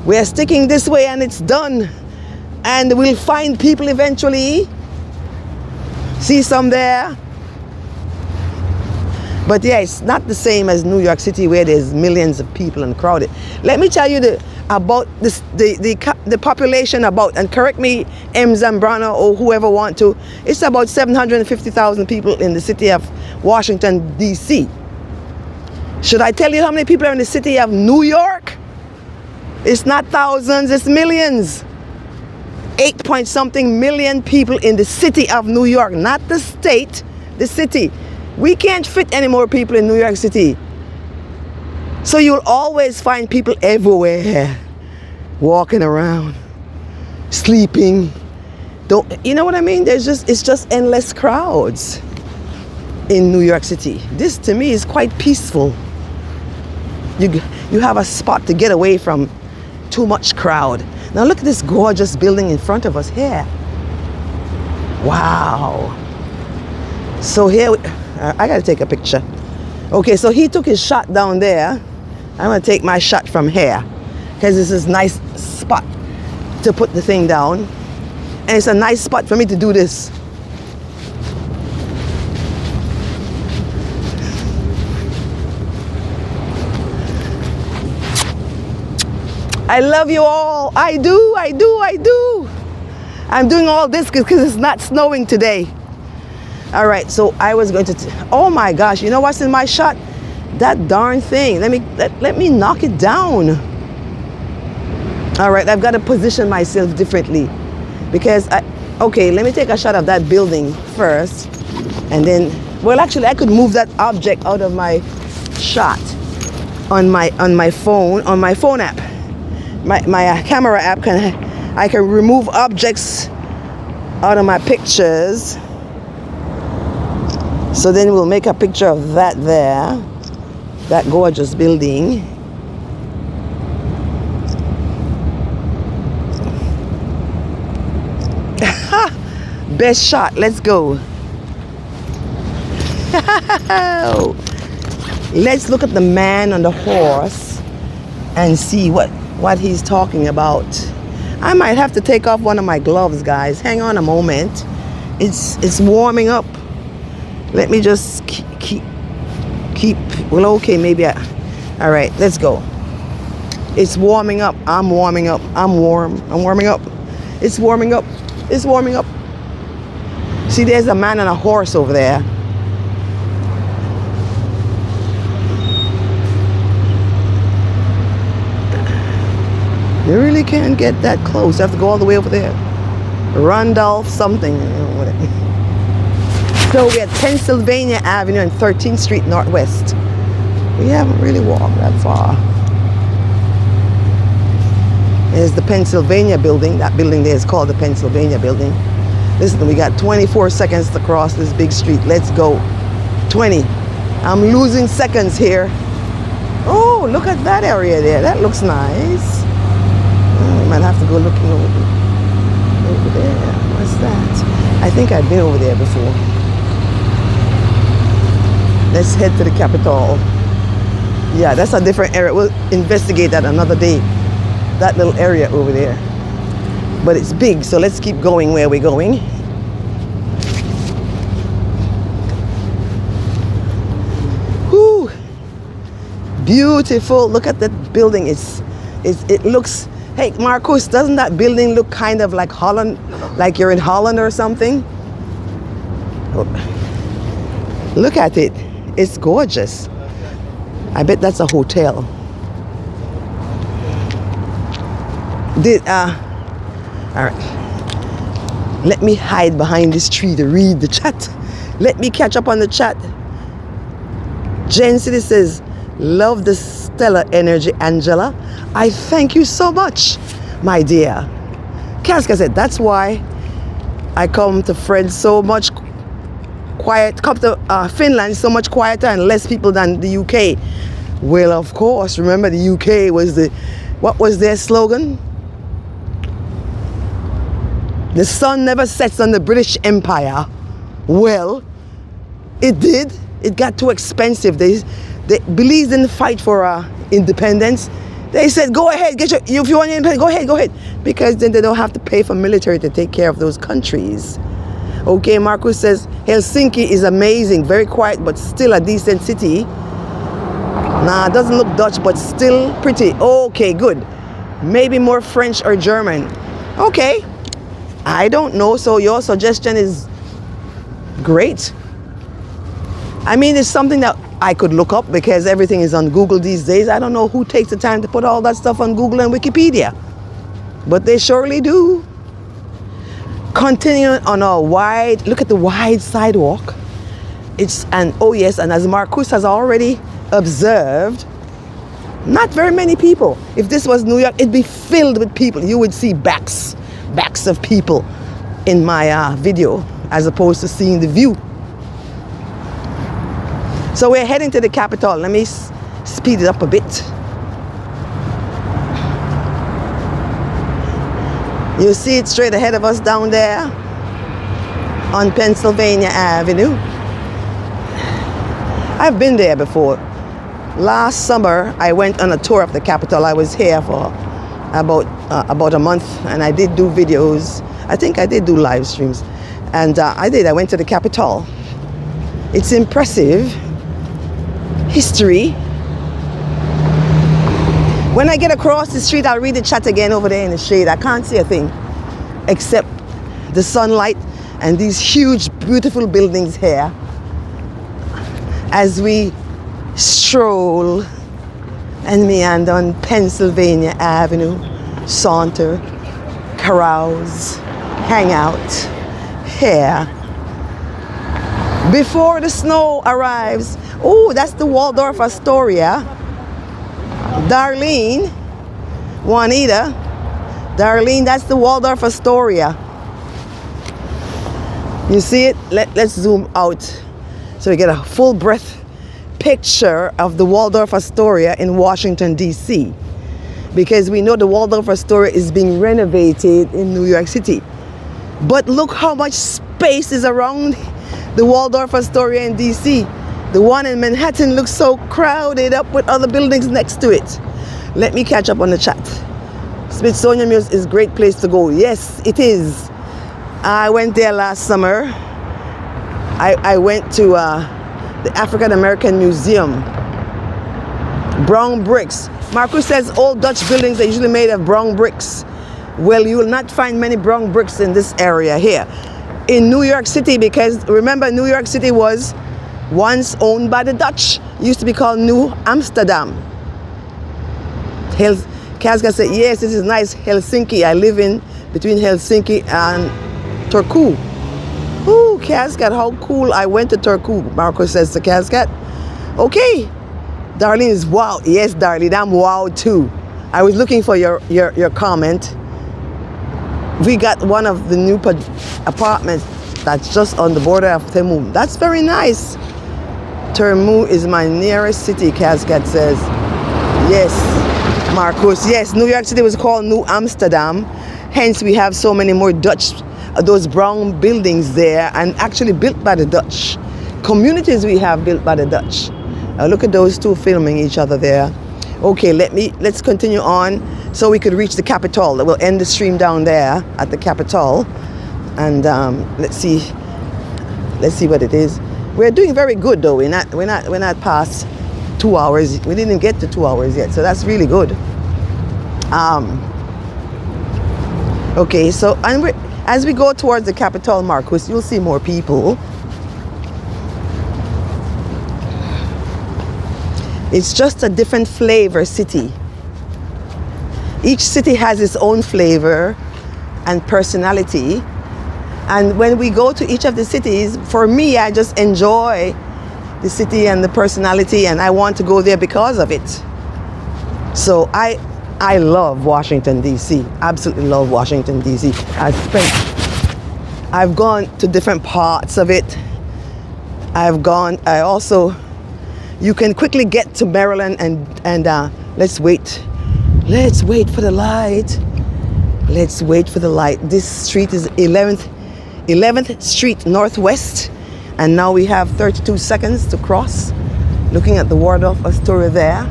we're sticking this way, and it's done. And we'll find people eventually. See some there. But yeah, it's not the same as New York City where there's millions of people and crowded. Let me tell you about the population about, and correct me, M. Zambrana or whoever want to, it's about 750,000 people in the city of Washington, D.C. Should I tell you how many people are in the city of New York? It's not thousands, it's millions. 8 point something million people in the city of New York, not the state, the city. We can't fit any more people in New York City. So you'll always find people everywhere, walking around, sleeping. You know what I mean? It's just endless crowds in New York City. This to me is quite peaceful. You have a spot to get away from too much crowd. Now look at this gorgeous building in front of us here. Wow. So here, I gotta take a picture. Okay, so he took his shot down there. I'm gonna take my shot from here because this is a nice spot to put the thing down. And it's a nice spot for me to do this. I love you all. I do. I'm doing all this because it's not snowing today. All right, so I was going to, oh my gosh, you know what's in my shot? That darn thing. Let me knock it down. All right, I've got to position myself differently because okay, let me take a shot of that building first. And then, well, actually I could move that object out of my shot on my phone app. My camera app I can remove objects out of my pictures. So then we'll make a picture of that there, that gorgeous building. Best shot, let's go. Let's look at the man on the horse and see what he's talking about. I might have to take off one of my gloves, guys. Hang on a moment. It's warming up. Let me just keep well, okay, maybe all right, let's go. It's warming up. I'm warming up. I'm warming up. It's warming up. It's warming up. See, there's a man on a horse over there. You really can't get that close. You have to go all the way over there. Randolph something. So we're at Pennsylvania Avenue and 13th Street Northwest. We haven't really walked that far. There's the Pennsylvania building. That building there is called the Pennsylvania building. Listen, we got 24 seconds to cross this big street. Let's go. 20. I'm losing seconds here. Oh, look at that area there. That looks nice. We might have to go looking over there. What's that? I think I've been over there before. Let's head to the Capitol. Yeah, that's a different area. We'll investigate that another day. That little area over there. But it's big, so let's keep going where we're going. Whew. Beautiful. Look at that building. It looks, hey Marcus, doesn't that building look kind of like Holland, like you're in Holland or something? Look at it. It's gorgeous. I bet that's a hotel. All right. Let me hide behind this tree to read the chat. Let me catch up on the chat. Jen City says, love the stellar energy, Angela. I thank you so much, my dear. Kaska said, that's why I come to Fred so much quiet, come to Finland so much quieter and less people than the UK. Well, of course, remember the UK was what was their slogan? The sun never sets on the British Empire. Well, it did. It got too expensive. They Belize didn't fight for independence. They said, go ahead, if you want independence, go ahead. Because then they don't have to pay for military to take care of those countries. Okay, Marcus says Helsinki is amazing, very quiet, but still a decent city. Nah, it doesn't look Dutch, but still pretty. Okay, good. Maybe more French or German. Okay, I don't know. So your suggestion is great. I mean, it's something that I could look up because everything is on Google these days. I don't know who takes the time to put all that stuff on Google and Wikipedia, but they surely do. Continuing on our wide, look at the wide sidewalk. Oh yes, and as Marcus has already observed, not very many people. If this was New York, it'd be filled with people. You would see backs of people in my video as opposed to seeing the view. So we're heading to the Capitol. Let me speed it up a bit. You see it straight ahead of us down there on Pennsylvania Avenue. I've been there before. Last summer, I went on a tour of the Capitol. I was here for about a month, and I did do videos. I think I did do live streams. And I went to the Capitol. It's impressive. History. When I get across the street, I'll read the chat again over there in the shade. I can't see a thing except the sunlight and these huge, beautiful buildings here as we stroll and meander on Pennsylvania Avenue, saunter, carouse, hang out here. Before the snow arrives, oh, that's the Waldorf Astoria. Darlene, Juanita, Darlene, that's the Waldorf Astoria. You see it? Let's zoom out so we get a full breath picture of the Waldorf Astoria in Washington, D.C. Because we know the Waldorf Astoria is being renovated in New York City. But look how much space is around the Waldorf Astoria in D.C. The one in Manhattan looks so crowded up with other buildings next to it. Let me catch up on the chat. Smithsonian Museum is a great place to go. Yes, it is. I went there last summer. I went to the African American Museum. Brown bricks. Marcus says old Dutch buildings are usually made of brown bricks. Well, you will not find many brown bricks in this area here. In New York City, because remember, New York City was once owned by the Dutch. It used to be called New Amsterdam. Kazka said, yes, this is nice. Helsinki. I live in between Helsinki and Turku. Ooh, Kazkat, how cool. I went to Turku, Marcos says to Kazkat. Okay. Darlene is wow. Yes, Darlene, I'm wow too. I was looking for your comment. We got one of the new apartments that's just on the border of Temu. That's very nice. Temu is my nearest city, Kazkat says. Yes, Marcos. Yes, New York City was called New Amsterdam. Hence, we have so many more Dutch, those brown buildings there, and actually built by the Dutch. Communities we have built by the Dutch. Look at those two filming each other there. Okay, let's continue on so we could reach the Capitol. We'll end the stream down there at the Capitol, and let's see what it is. We're doing very good though. We're not past 2 hours. We didn't get to 2 hours yet, so that's really good. Okay, so as we go towards the Capitol, Marcus, you'll see more people. It's just a different flavor city. Each city has its own flavor and personality. And when we go to each of the cities, for me, I just enjoy the city and the personality, and I want to go there because of it. So I love Washington, D.C. Absolutely love Washington, D.C. I've gone to different parts of it. You can quickly get to Maryland and let's wait for the light. Let's wait for the light. This street is 11th Street Northwest, and now we have 32 seconds to cross. Looking at the Waldorf Astoria there.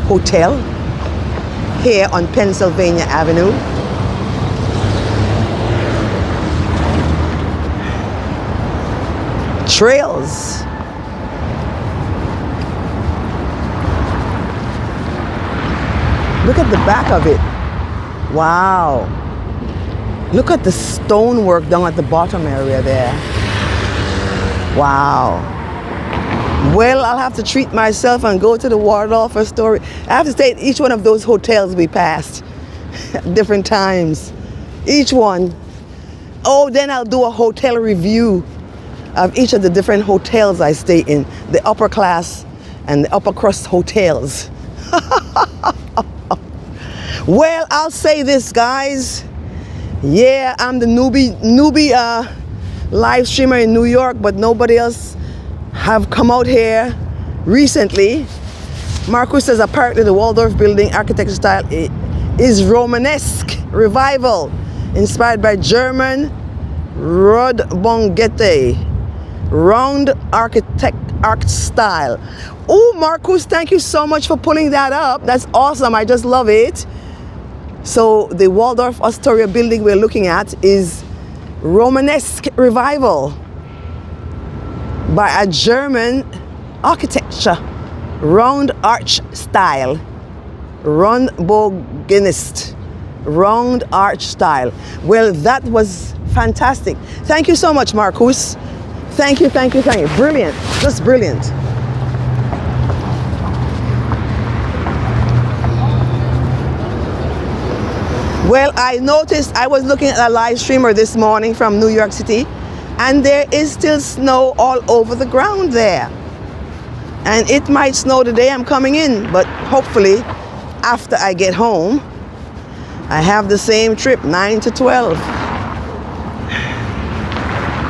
Hotel here on Pennsylvania Avenue. trails. Look at the back of it. Wow. Look at the stonework down at the bottom area there. Wow. Well, I'll have to treat myself and go to the Waldorf Astoria. I have to stay at each one of those hotels we passed at different times. Each one. Oh, then I'll do a hotel review of each of the different hotels I stay in. The upper class and the upper crust hotels. Well, I'll say this, guys. Yeah, I'm the newbie live streamer in New York, but nobody else have come out here recently. Marcus says apparently the Waldorf building architecture style is Romanesque revival, inspired by German Rodbongete round arch style. Oh, Marcus, thank you so much for pulling that up. That's awesome. I just love it. So the Waldorf Astoria building we're looking at is Romanesque revival by a German architecture, round arch style, Rundbogenist, round arch style. Well, that was fantastic. Thank you so much, Marcus. Thank you, thank you, thank you. Brilliant, just brilliant. Well, I noticed, I was looking at a live streamer this morning from New York City, and there is still snow all over the ground there. And it might snow the day I'm coming in, but hopefully after I get home, I have the same trip, 9 to 12.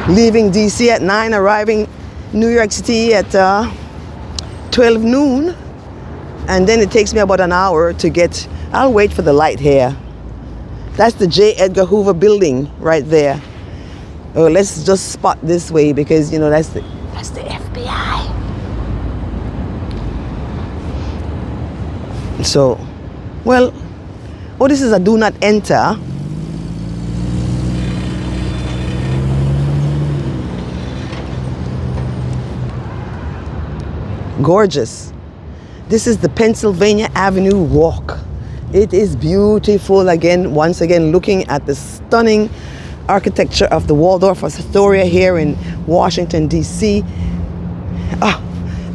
Leaving DC at 9, arriving New York City at 12 noon. And then it takes me about an hour to get, I'll wait for the light here. That's the J. Edgar Hoover building right there. Oh, let's just spot this way because, you know, that's the FBI. So, well, oh, this is a do not enter. Gorgeous. This is the Pennsylvania Avenue walk. It is beautiful. Again, once again, looking at the stunning architecture of the Waldorf Astoria here in Washington, D.C.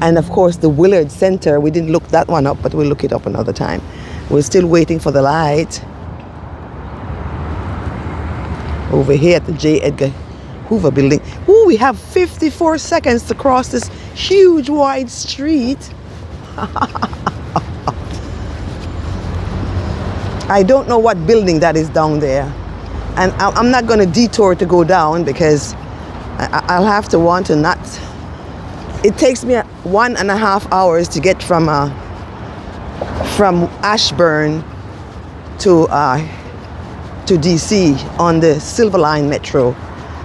And of course, the Willard Center. We didn't look that one up, but we'll look it up another time. We're still waiting for the light. Over here at the J. Edgar Hoover building. Ooh, we have 54 seconds to cross this huge wide street. I don't know what building that is down there. And I'm not going to detour to go down because I'll have to want to not. It takes me 1.5 hours to get from Ashburn to DC on the Silver Line Metro.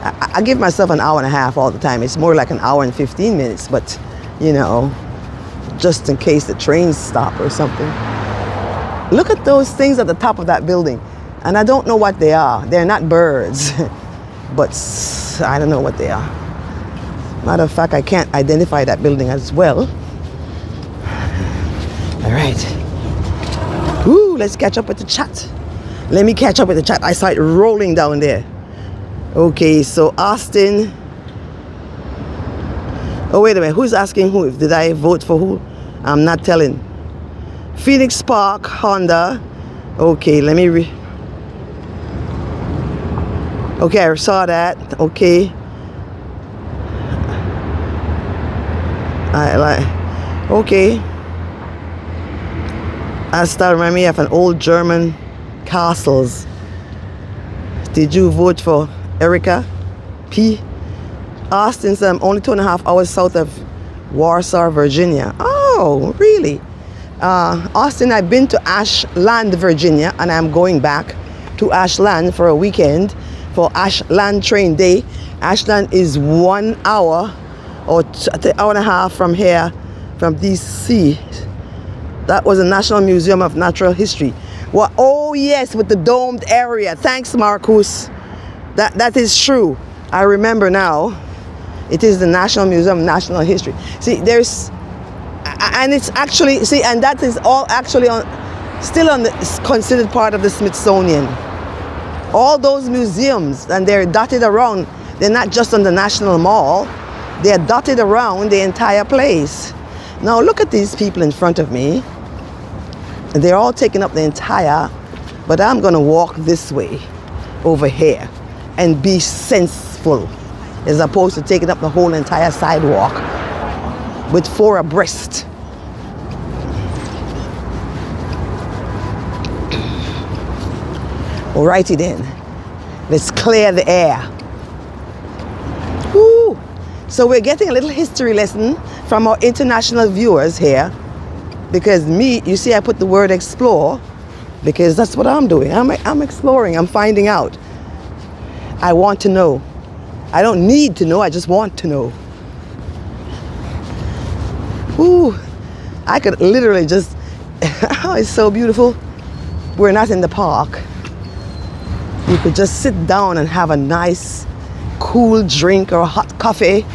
I give myself an hour and a half all the time. It's more like an hour and 15 minutes, but you know, just in case the trains stop or something. Look at those things at the top of that building. And I don't know what they are. They're not birds, but I don't know what they are. Matter of fact, I can't identify that building as well. All right. Ooh, let's catch up with the chat. Let me catch up with the chat. I saw it rolling down there. Okay, so Austin. Oh, wait a minute. Who's asking who? Did I vote for who? I'm not telling. Phoenix Park, Honda. Okay, let me okay, I saw that. Okay. Okay. I start reminding me of an old German castles. Did you vote for Erica P? Austin said I'm only 2.5 hours south of Warsaw, Virginia. Oh, really? Austin, I've been to Ashland, Virginia, and I'm going back to Ashland for a weekend for Ashland Train Day. Ashland is 1 hour or an hour and a half from here, from DC. That was the National Museum of Natural History. Well, oh yes, with the domed area. Thanks, Marcus. That is true. I remember now. It is the National Museum of National History. See, there's, and it's actually, see, and that is all actually still considered part of the Smithsonian. All those museums, and they're dotted around, they're not just on the National Mall, they're dotted around the entire place. Now look at these people in front of me. They're all taking up the entire, but I'm gonna walk this way, over here, and be senseful, as opposed to taking up the whole entire sidewalk with 4 abreast. Alrighty then, let's clear the air. Woo. So we're getting a little history lesson from our international viewers here, because me, you see I put the word explore, because that's what I'm doing. I'm exploring, I'm finding out. I want to know. I don't need to know, I just want to know. Ooh, I could literally just, oh, it's so beautiful. We're not in the park. You could just sit down and have a nice, cool drink or a hot coffee.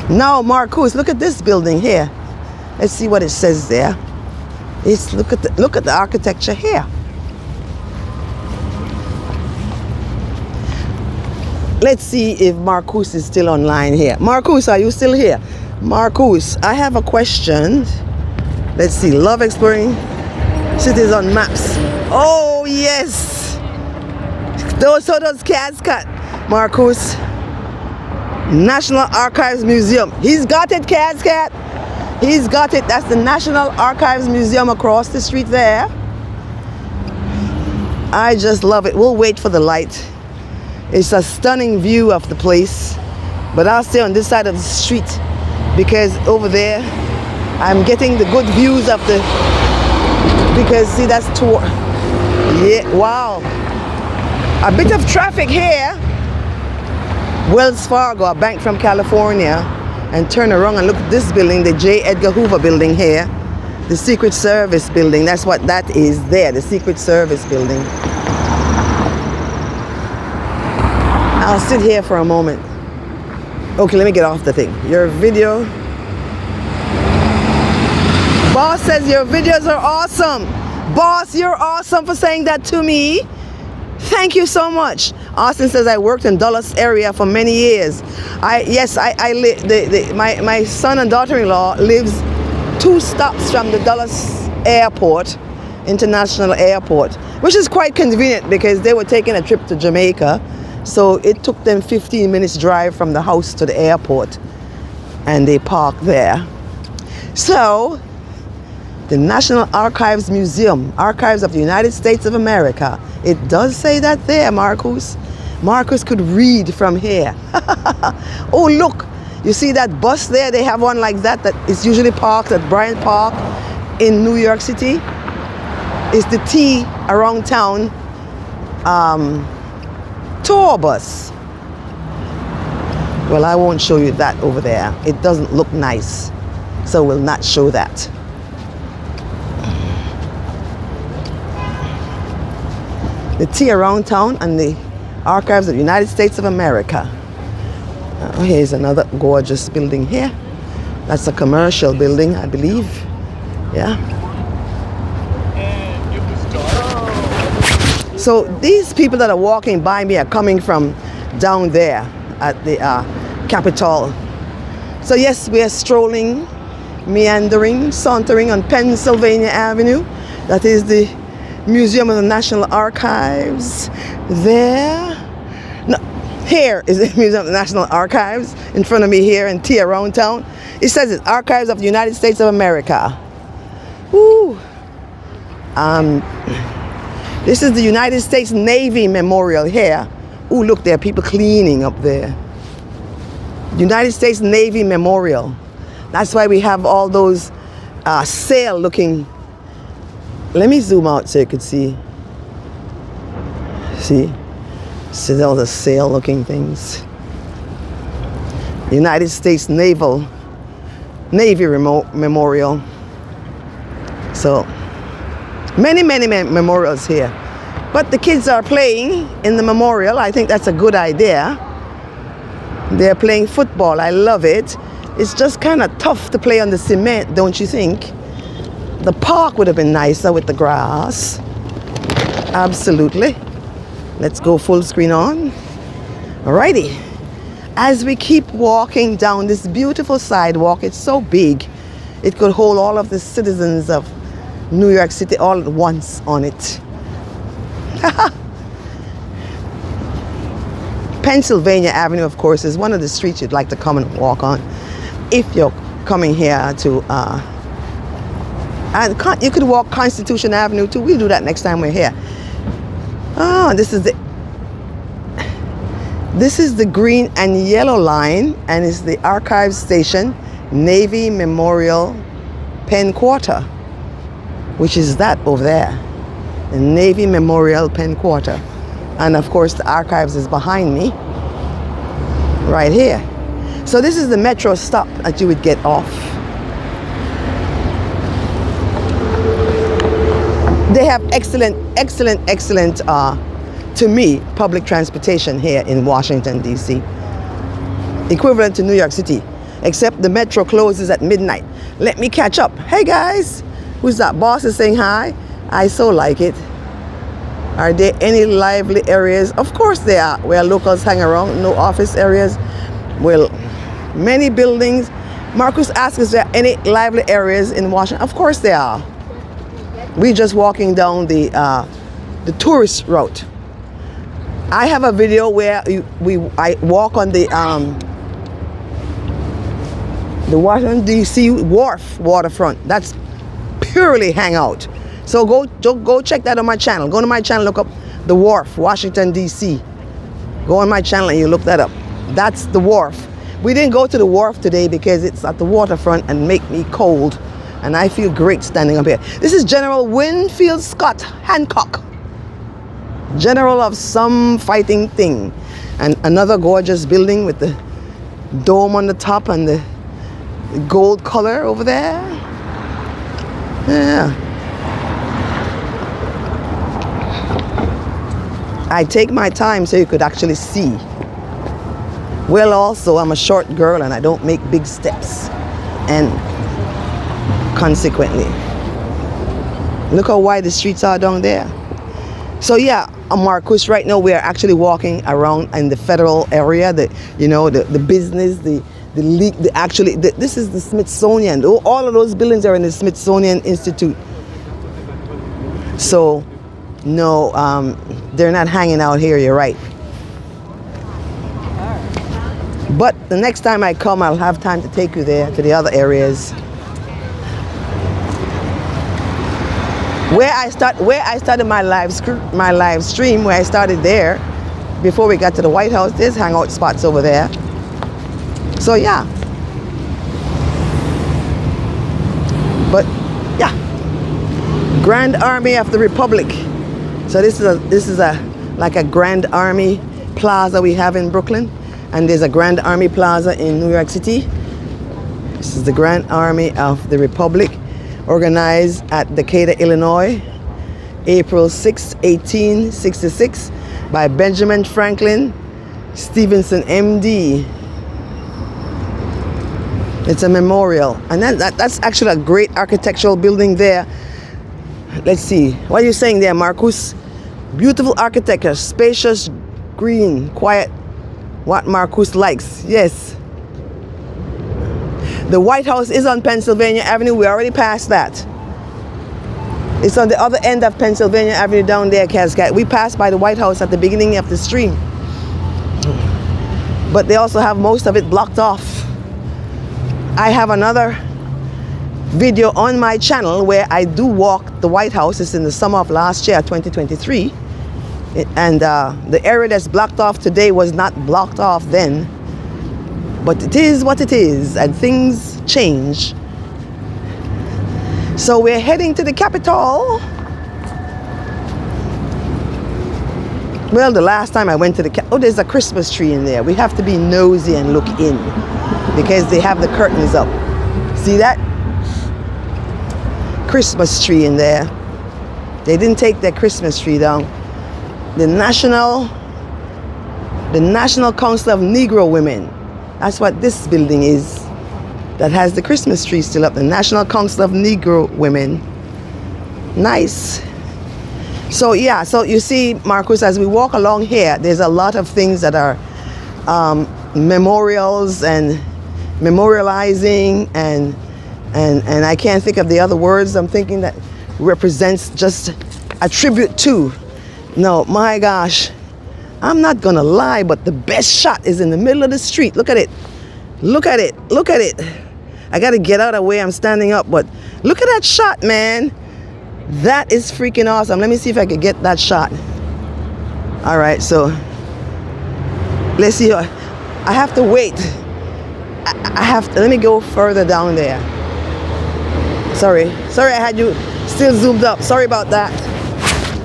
Now, Marcus, look at this building here. Let's see what it says there. Look at the architecture here. Let's see if Marcus is still online here. Marcus, are you still here? Marcus, I have a question. Let's see, love exploring cities on maps. Oh, yes. Those cats cut. Marcus. National Archives Museum. He's got it, Cat. He's got it. That's the National Archives Museum across the street there. I just love it. We'll wait for the light. It's a stunning view of the place, but I'll stay on this side of the street because over there I'm getting the good views of the, because see, that's tour. Yeah, wow. A bit of traffic here. Wells Fargo, a bank from California, and turn around and look at this building, the J. Edgar Hoover building here, the Secret Service building. That's what that is there, the Secret Service building. I'll sit here for a moment. Okay, let me get off the thing. Your video. Boss says your videos are awesome. Boss, you're awesome for saying that to me. Thank you so much. Austin says I worked in Dulles area for many years. My son and daughter-in-law lives 2 stops from the Dulles Airport, International Airport, which is quite convenient because they were taking a trip to Jamaica. So it took them 15 minutes drive from the house to the airport, and they parked there. So the National Archives Museum, Archives of the United States of America. It does say that there, Marcus. Marcus could read from here. Oh, look, you see that bus there? They have one like that is usually parked at Bryant Park in New York City. It's the T around town tour bus. Well, I won't show you that over there. It doesn't look nice, so we'll not show that. The T around town and the Archives of the United States of America. Here's another gorgeous building here. That's a commercial building, I believe. Yeah. So these people that are walking by me are coming from down there at the Capitol. So yes, we are strolling, meandering, sauntering on Pennsylvania Avenue. That is the Museum of the National Archives there. No, here is the Museum of the National Archives in front of me here in T around town. It says it's Archives of the United States of America. Woo. This is the United States Navy Memorial here. Ooh, look, there are people cleaning up there. United States Navy Memorial. That's why we have all those sail looking. Let me zoom out so you could see. See all the sail looking things. United States Navy Memorial. So many memorials here. But the kids are playing in the memorial. I think that's a good idea. They're playing football. I love it. It's just kind of tough to play on the cement, don't you think? The park would have been nicer with the grass. Absolutely. Let's go full screen on. Alrighty. As we keep walking down this beautiful sidewalk, it's so big. It could hold all of the citizens of New York City all at once on it. Pennsylvania Avenue, of course, is one of the streets you'd like to come and walk on if you're coming here to and you could walk Constitution Avenue too. We'll do that next time we're here. Oh, this is the green and yellow line, and it's the Archives Station, Navy Memorial Penn Quarter, which is that over there, the Navy Memorial Penn Quarter. And of course the Archives is behind me, right here. So this is the metro stop that you would get off. They have excellent, to me, public transportation here in Washington, D.C. Equivalent to New York City, except the metro closes at midnight. Let me catch up. Hey guys, who's that? Boss is saying hi. I so like it. Are there any lively areas? Of course there are, where locals hang around. No office areas. Well, many buildings. Marcus asked, is there any lively areas in Washington? Of course there are. We're just walking down the tourist route. I have a video where I walk on the Washington D.C. wharf waterfront. That's purely hangout. So go check that on my channel. Go to my channel, look up the wharf, Washington D.C. Go on my channel and you look that up. That's the wharf. We didn't go to the wharf today because it's at the waterfront and make me cold. And I feel great standing up here. This is General Winfield Scott Hancock, general of some fighting thing. And another gorgeous building with the dome on the top and the gold color over there. Yeah. I take my time so you could actually see. Well, also, I'm a short girl and I don't make big steps. And consequently, look how wide the streets are down there. So yeah, Marcus, right now we are actually walking around in the federal area, the business, this is the Smithsonian. All of those buildings are in the Smithsonian Institute. So no, they're not hanging out here, you're right. But the next time I come, I'll have time to take you there to the other areas. Where I started my live stream, where I started there, before we got to the White House, there's hangout spots over there. So yeah. But yeah. Grand Army of the Republic. So this is like a Grand Army Plaza we have in Brooklyn, and there's a Grand Army Plaza in New York City. This is the Grand Army of the Republic, organized at Decatur, Illinois, April 6, 1866, by Benjamin Franklin Stevenson, MD. It's a memorial, and that's actually a great architectural building there. Let's see, what are you saying there, Marcus? Beautiful architecture, spacious, green, quiet, what Marcus likes. Yes. The White House is on Pennsylvania Avenue. We already passed that. It's on the other end of Pennsylvania Avenue down there, Cascade. We passed by the White House at the beginning of the stream. But they also have most of it blocked off. I have another video on my channel where I do walk the White House. It's in the summer of last year, 2023. And the area that's blocked off today was not blocked off then. But it is what it is, and things change. So we're heading to the Capitol. Well, the last time I went to the there's a Christmas tree in there. We have to be nosy and look in because they have the curtains up. See that? Christmas tree in there. They didn't take their Christmas tree down. the National Council of Negro Women. That's what this building is. That has the Christmas tree still up. The National Council of Negro Women. Nice. So yeah, so you see, Marcus, as we walk along here, there's a lot of things that are memorials and memorializing and I can't think of the other words I'm thinking that represents just a tribute to. No, my gosh, I'm not gonna lie, but the best shot is in the middle of the street. Look at it. Look at it. Look at it. I gotta get out of the way, I'm standing up, but look at that shot, man. That is freaking awesome. Let me see if I can get that shot. All right, so let's see. I have to wait. I have to, let me go further down there. Sorry, I had you still zoomed up. Sorry about that.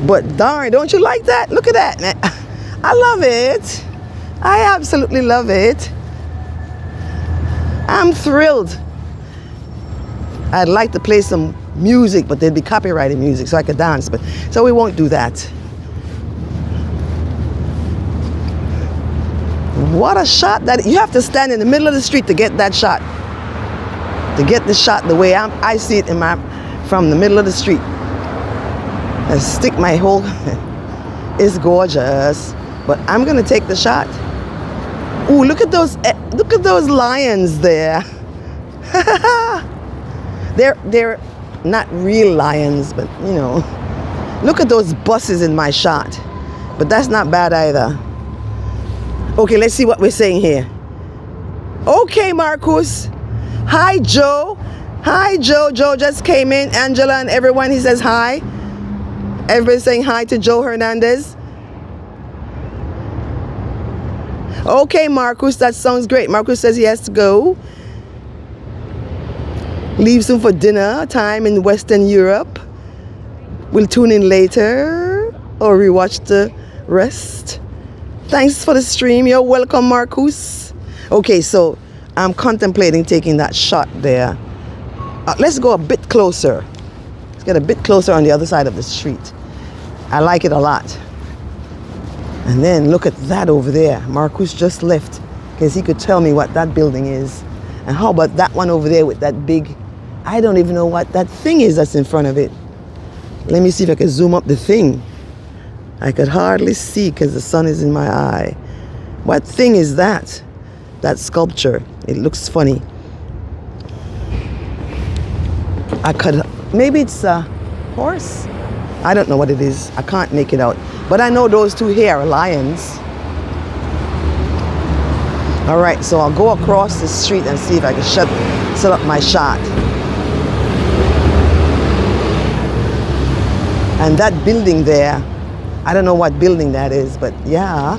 But darn, don't you like that? Look at that, man. I love it. I absolutely love it. I'm thrilled. I'd like to play some music, but there'd be copyrighted music, so I could dance, but so we won't do that. What a shot that you have to stand in the middle of the street to get that shot. To get the shot the way I see it from the middle of the street. I stick my whole. It's gorgeous, but I'm gonna take the shot. Ooh, look at those lions there. They're not real lions, but you know, look at those buses in my shot. But that's not bad either. Okay, let's see what we're saying here. Okay, Marcus. Hi, Joe. Hi, Joe. Joe just came in. Angela and everyone, he says hi. Everybody's saying hi to Joe Hernandez. Okay, Marcus, that sounds great. Marcus says he has to go. Leave soon for dinner time in Western Europe. We'll tune in later or rewatch the rest. Thanks for the stream. You're welcome, Marcus. Okay, so I'm contemplating taking that shot there. Let's go a bit closer. Let's get a bit closer on the other side of the street. I like it a lot. And then look at that over there. Marcus just left because he could tell me what that building is. And how about that one over there with that big, I don't even know what that thing is that's in front of it. Let me see if I can zoom up the thing. I could hardly see because the sun is in my eye. What thing is that? That sculpture. It looks funny. Maybe it's a horse? I don't know what it is. I can't make it out. But I know those two here are lions. All right, so I'll go across the street and see if I can set up my shot. And that building there, I don't know what building that is, but yeah.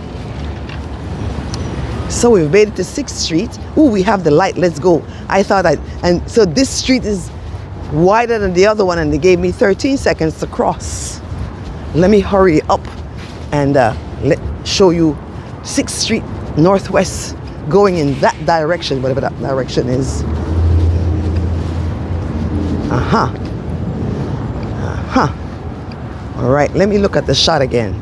So we've made it to 6th Street. Ooh, we have the light, let's go. And so this street is wider than the other one and they gave me 13 seconds to cross. Let me hurry up and show you 6th Street Northwest going in that direction, whatever that direction is. All right, let me look at the shot again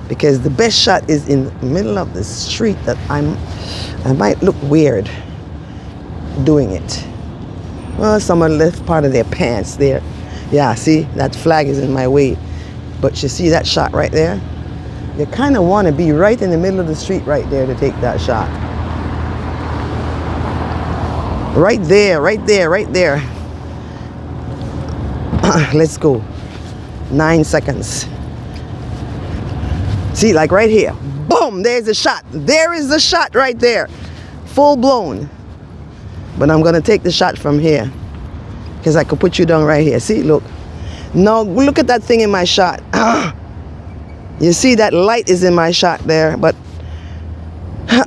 because the best shot is in the middle of the street that I might look weird doing it. Well, someone left part of their pants there. Yeah, see, that flag is in my way. But you see that shot right there? You kind of want to be right in the middle of the street right there to take that shot. Right there, right there, right there. Let's go. 9 seconds. See, like right here. Boom, there's the shot. There is the shot right there. Full blown. But I'm going to take the shot from here. Because I could put you down right here. See, look. Now, look at that thing in my shot. You see that light is in my shot there. But,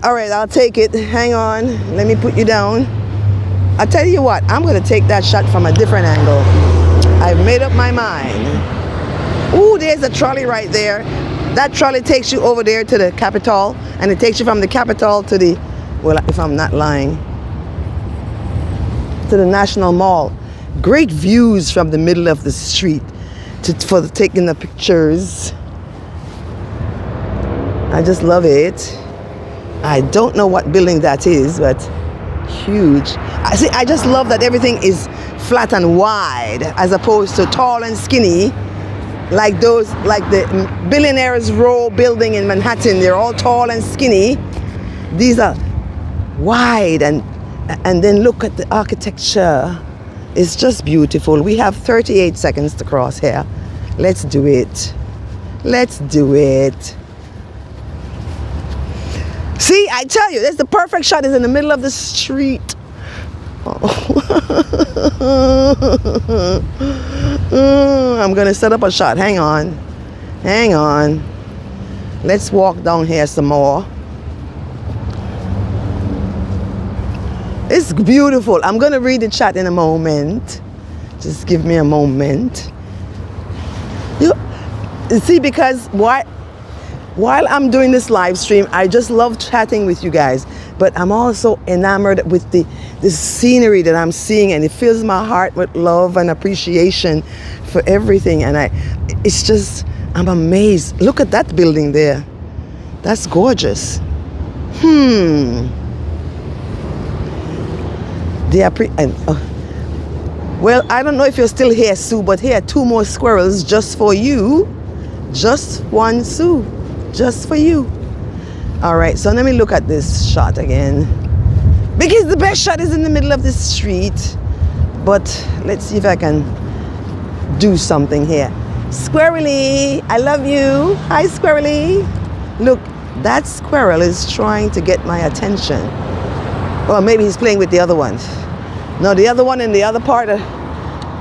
all right, I'll take it. Hang on. Let me put you down. I'll tell you what. I'm going to take that shot from a different angle. I've made up my mind. Ooh, there's a trolley right there. That trolley takes you over there to the Capitol. And it takes you from the Capitol to the, well, if I'm not lying, to the National Mall. Great views from the middle of the street for taking the pictures. I just love it. I don't know what building that is, but huge. I just love that everything is flat and wide as opposed to tall and skinny, like the Billionaires Row building in Manhattan. They're all tall and skinny. These are wide, and then look at the architecture. It's just beautiful. We have 38 seconds to cross here. Let's do it. Let's do it. See, I tell you, that's the perfect shot. Is in the middle of the street. I'm gonna set up a shot. Hang on. Let's walk down here some more. It's beautiful. I'm gonna read the chat in a moment. Just give me a moment. You see, because while I'm doing this live stream, I just love chatting with you guys, but I'm also enamored with the scenery that I'm seeing, and it fills my heart with love and appreciation for everything. And I'm amazed. Look at that building there. That's gorgeous. Well, I don't know if you're still here, Sue, but here are 2 more squirrels just for you. Just 1, Sue. Just for you. All right, so let me look at this shot again, because the best shot is in the middle of the street. But let's see if I can do something here. Squirrely, I love you. Hi, Squirrely. Look, that squirrel is trying to get my attention. Or maybe he's playing with the other one. No, the other one in the other part of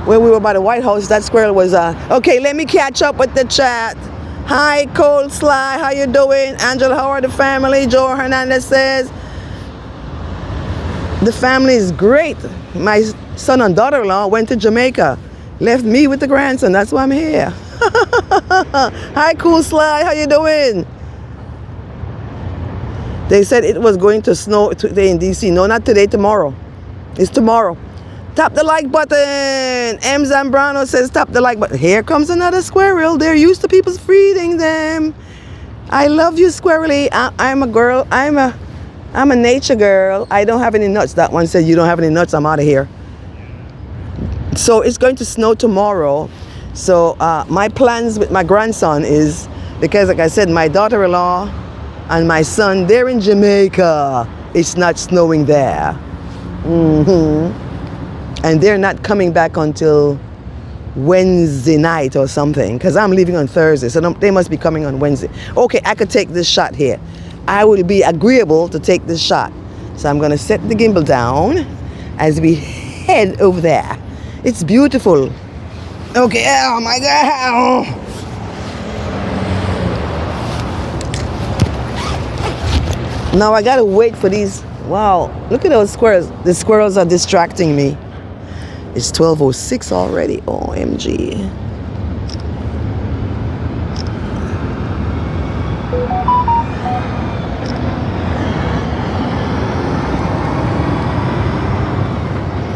where we were by the White House, that squirrel was okay, let me catch up with the chat. Hi, Cold Sly, how you doing? Angela, how are the family? Joe Hernandez says, the family is great. My son and daughter-in-law went to Jamaica. Left me with the grandson, that's why I'm here. Hi, Cool Sly, how you doing? They said it was going to snow today in DC. No, not today, tomorrow. It's tomorrow. Tap the like button. M. Zambrano says tap the like button. Here comes another squirrel. They're used to people feeding them. I love you, Squirrely. I'm a girl. I'm a nature girl. I don't have any nuts. That one said you don't have any nuts. I'm out of here. So it's going to snow tomorrow. So my plans with my grandson is, because like I said, my daughter-in-law and my son, they're in Jamaica. It's not snowing there. And they're not coming back until Wednesday night or something, because I'm leaving on Thursday, so they must be coming on Wednesday. Okay, I could take this shot here. I will be agreeable to take this shot. So I'm going to set the gimbal down as we head over there. It's beautiful. Okay, oh my God. Now I got to wait for these. Wow, look at those squirrels. The squirrels are distracting me. It's 12:06 already. OMG.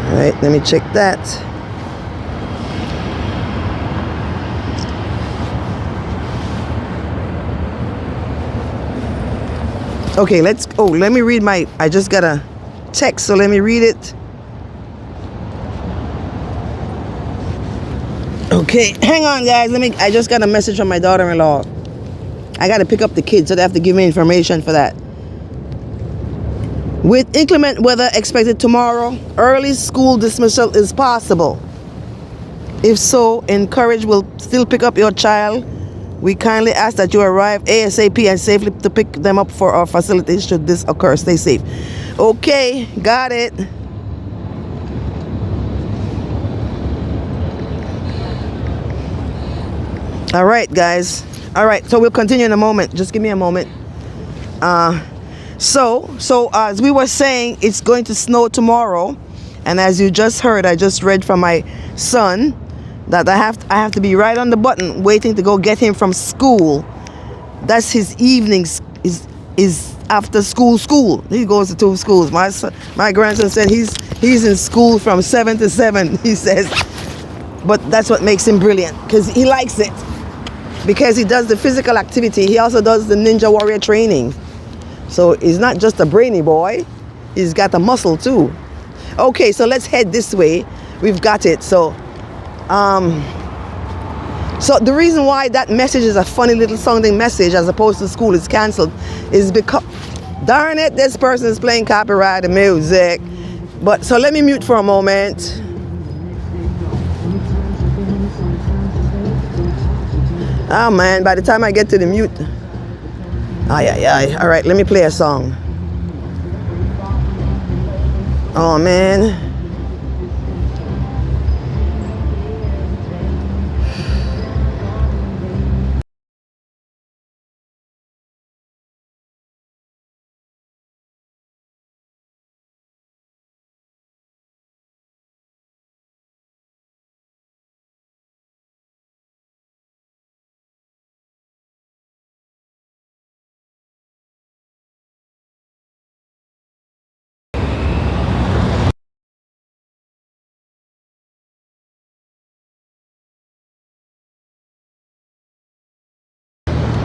All right, let me check that. Okay, let me read I just got a text, so let me read it. Okay, hang on guys, I just got a message from my daughter-in-law. I got to pick up the kids, so they have to give me information for that. With inclement weather expected tomorrow, early school dismissal is possible. If so, encourage will still pick up your child. We kindly ask that you arrive ASAP and safely to pick them up for our facilities should this occur. Stay safe. Okay, got it. All right, guys. All right, so we'll continue in a moment. Just give me a moment. So as we were saying, it's going to snow tomorrow, and as you just heard, I just read from my son that I have to be right on the button waiting to go get him from school. That's his evenings, is after school. He goes to 2 schools. My grandson said he's in school from 7 to 7, he says. But that's what makes him brilliant, because he likes it. because he does the physical activity. He also does the ninja warrior training. So he's not just a brainy boy, he's got the muscle too. Okay, so let's head this way. We've got it. So the reason why that message is a funny little sounding message as opposed to school is cancelled is because, darn it, this person is playing copyrighted music. But so let me mute for a moment. Oh man, by the time I get to the mute. All right, let me play a song. Oh man.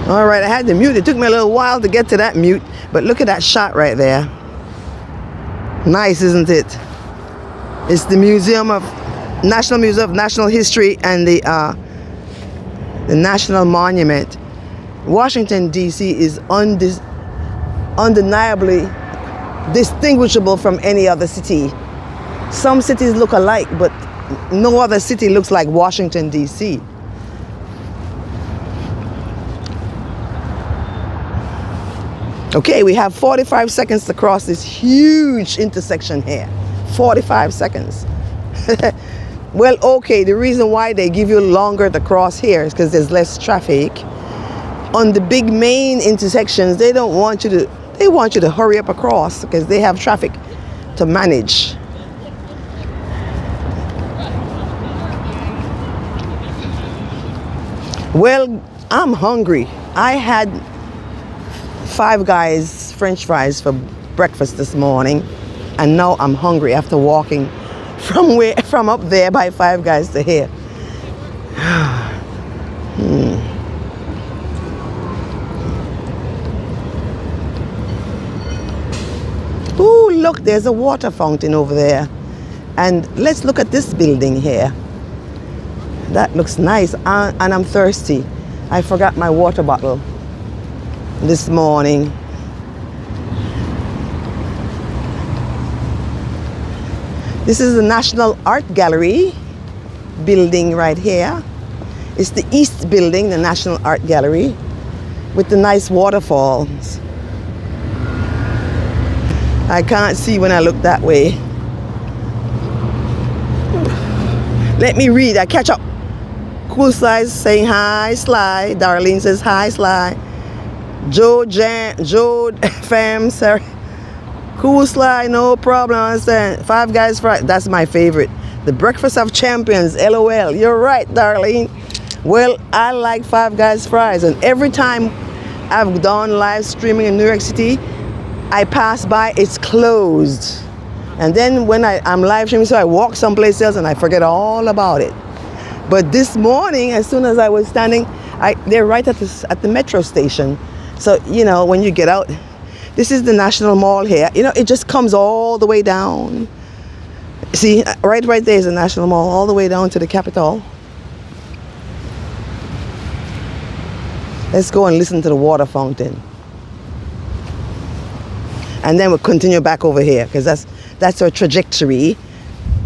All right, I had to mute. It took me a little while to get to that mute, but look at that shot right there. Nice, isn't it? It's the National Museum of National History and the National Monument. Washington, D.C. is undeniably distinguishable from any other city. Some cities look alike, but no other city looks like Washington, D.C. Okay, we have 45 seconds to cross this huge intersection here. 45 seconds. Well, okay, the reason why they give you longer to cross here is because there's less traffic. On the big main intersections, they want you to hurry up across because they have traffic to manage. Well, I'm hungry. I had Five Guys French fries for breakfast this morning, and now I'm hungry after walking from up there by Five Guys to here. Ooh, look, there's a water fountain over there. And let's look at this building here. That looks nice, and I'm thirsty. I forgot my water bottle this morning. This is the National Art Gallery building right here. It's the East building, the National Art Gallery, with the nice waterfalls. I can't see when I look that way. Let me read. I catch up. Cool Sly saying hi, Sly. Darlene says hi, Sly. Joe fam, sorry. Cool Sly, no problem, I understand. Five Guys Fries, that's my favorite. The Breakfast of Champions, LOL. You're right, Darlene. Well, I like Five Guys Fries, and every time I've done live streaming in New York City, I pass by, it's closed. And then when I'm live streaming, so I walk someplace else and I forget all about it. But this morning, as soon as I was standing, they're right at the metro station. So, you know, when you get out, this is the National Mall here. You know, it just comes all the way down. See, right there is the National Mall, all the way down to the Capitol. Let's go and listen to the water fountain. And then we'll continue back over here, because that's our trajectory,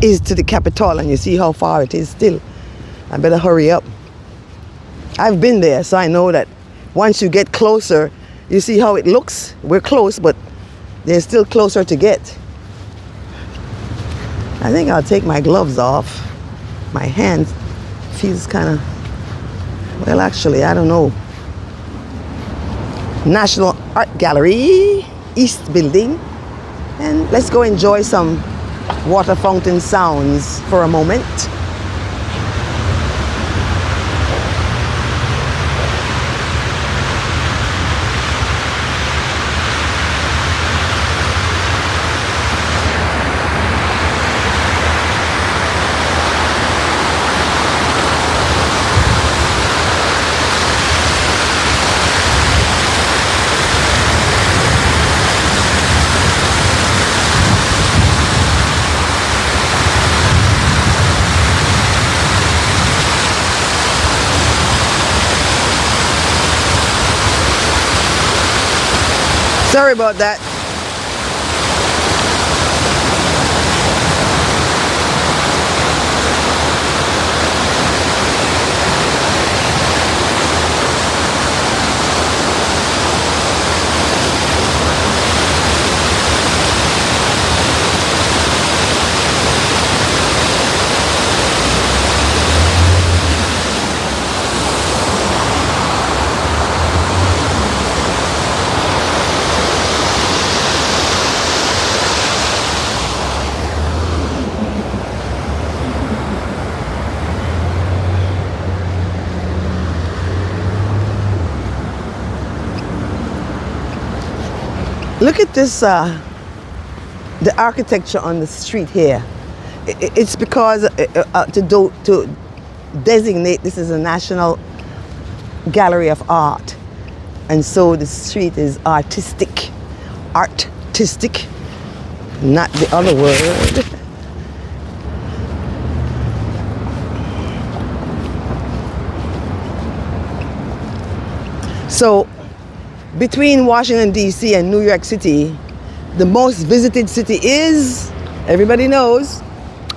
is to the Capitol, and you see how far it is still. I better hurry up. I've been there, so I know that once you get closer, you see how it looks. We're close, but there's still closer to get. I think I'll take my gloves off. My hand feels kind of, well, actually, I don't know. National Art Gallery, East Building. And let's go enjoy some water fountain sounds for a moment. Sorry about that. Look at this, the architecture on the street here. It's because to designate this is a National Gallery of Art. And so the street is artistic, not the other word. So between Washington, D.C. and New York City, the most visited city is, everybody knows,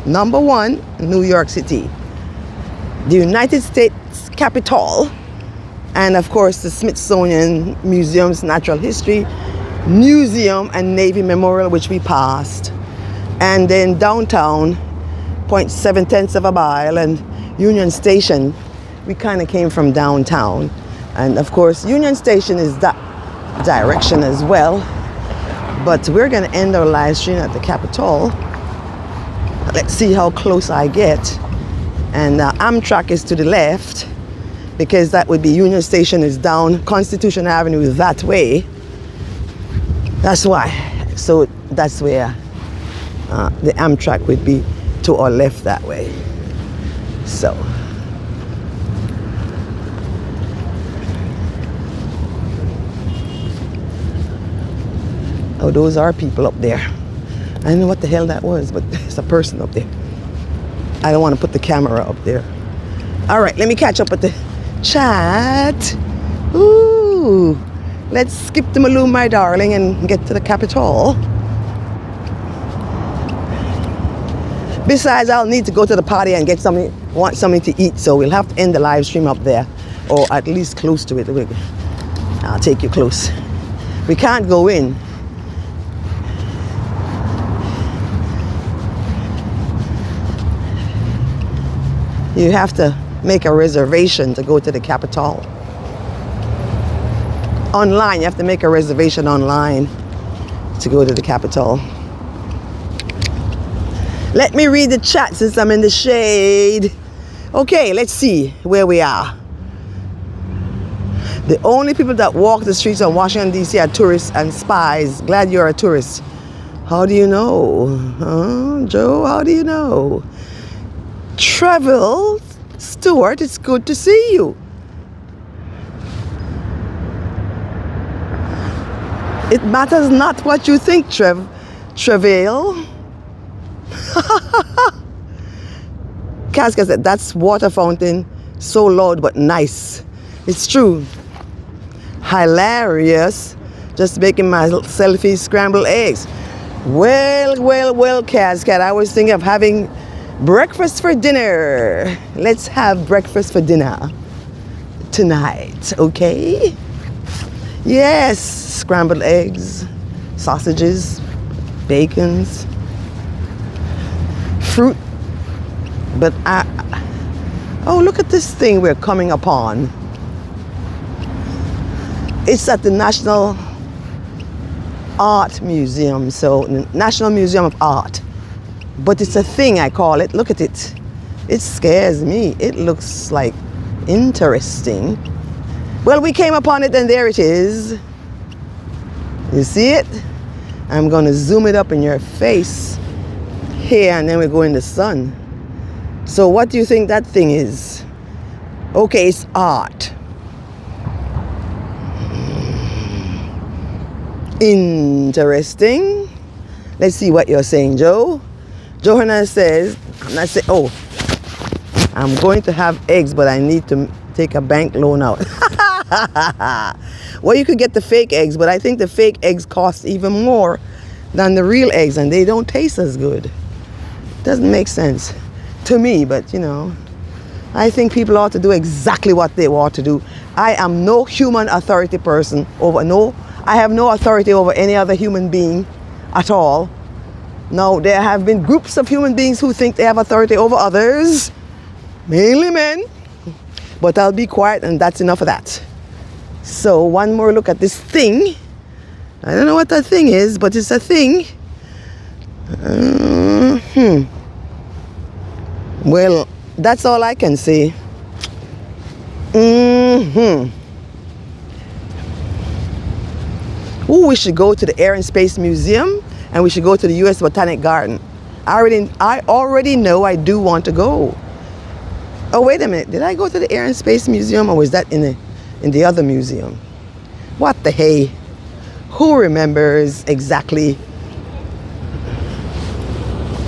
number one, New York City. The United States Capitol, and of course the Smithsonian Museum's Natural History Museum and Navy Memorial, which we passed. And then downtown, 0.7 of a mile, and Union Station, we kind of came from downtown. And of course, Union Station is that direction as well. But we're going to end our live stream at the Capitol. Let's see how close I get. And Amtrak is to the left, because that would be Union Station is down Constitution Avenue that way. That's why. So that's where the Amtrak would be to our left that way. So. Oh, those are people up there. I don't know what the hell that was, but it's a person up there. I don't want to put the camera up there. All right, let me catch up with the chat. Ooh, let's skip the Malou, my darling, and get to the Capitol. Besides, I'll need to go to the party and get something, want something to eat, so we'll have to end the live stream up there, or at least close to it. I'll take you close. We can't go in. You have to make a reservation to go to the Capitol. Online, you have to make a reservation online to go to the Capitol. Let me read the chat since I'm in the shade. Okay, let's see where we are. The only people that walk the streets of Washington, D.C. are tourists and spies. Glad you're a tourist. How do you know? Huh? Joe, how do you know? Travel, Stuart, it's good to see you. It matters not what you think, Travail. Casca said, that's water fountain, so loud but nice. It's true. Hilarious. Just making my selfie scrambled eggs. Well, Cascat, I was thinking of having breakfast for dinner. Let's have breakfast for dinner tonight, okay? Yes, scrambled eggs, sausages, bacons, fruit. But oh, look at this thing we're coming upon. It's at the National Art Museum, so National Museum of Art. But it's a thing, I call it. Look at it. It scares me. It looks like interesting. Well, we came upon it and there it is. You see it? I'm going to zoom it up in your face here, and then we go in the sun. So what do you think that thing is? Okay, it's art. Interesting. Let's see what you're saying, Joe. Johanna says, I'm going to have eggs, but I need to take a bank loan out. Well, you could get the fake eggs, but I think the fake eggs cost even more than the real eggs, and they don't taste as good. Doesn't make sense to me, but you know, I think people ought to do exactly what they ought to do. I am no human authority person I have no authority over any other human being at all. Now, there have been groups of human beings who think they have authority over others, mainly men, but I'll be quiet and that's enough of that. So one more look at this thing. I don't know what that thing is, but it's a thing. Well, that's all I can say. Oh, we should go to the Air and Space Museum, and we should go to the U.S. Botanic Garden. I already know I do want to go. Oh, wait a minute. Did I go to the Air and Space Museum, or was that in the other museum? What the hey? Who remembers exactly?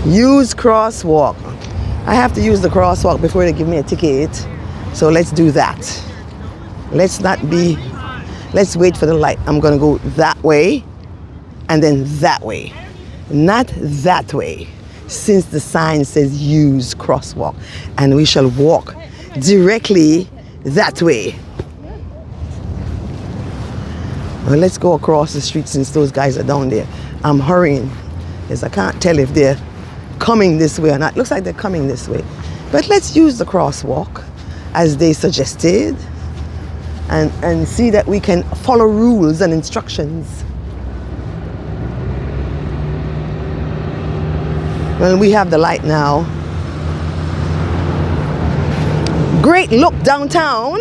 Use crosswalk. I have to use the crosswalk before they give me a ticket. So let's do that. Let's wait for the light. I'm going to go that way and then that way. Not that way, since the sign says use crosswalk. And we shall walk directly that way. Well, let's go across the street since those guys are down there. I'm hurrying because I can't tell if they're coming this way or not. Looks like they're coming this way. But let's use the crosswalk as they suggested and see that we can follow rules and instructions. Well, we have the light now. Great look downtown.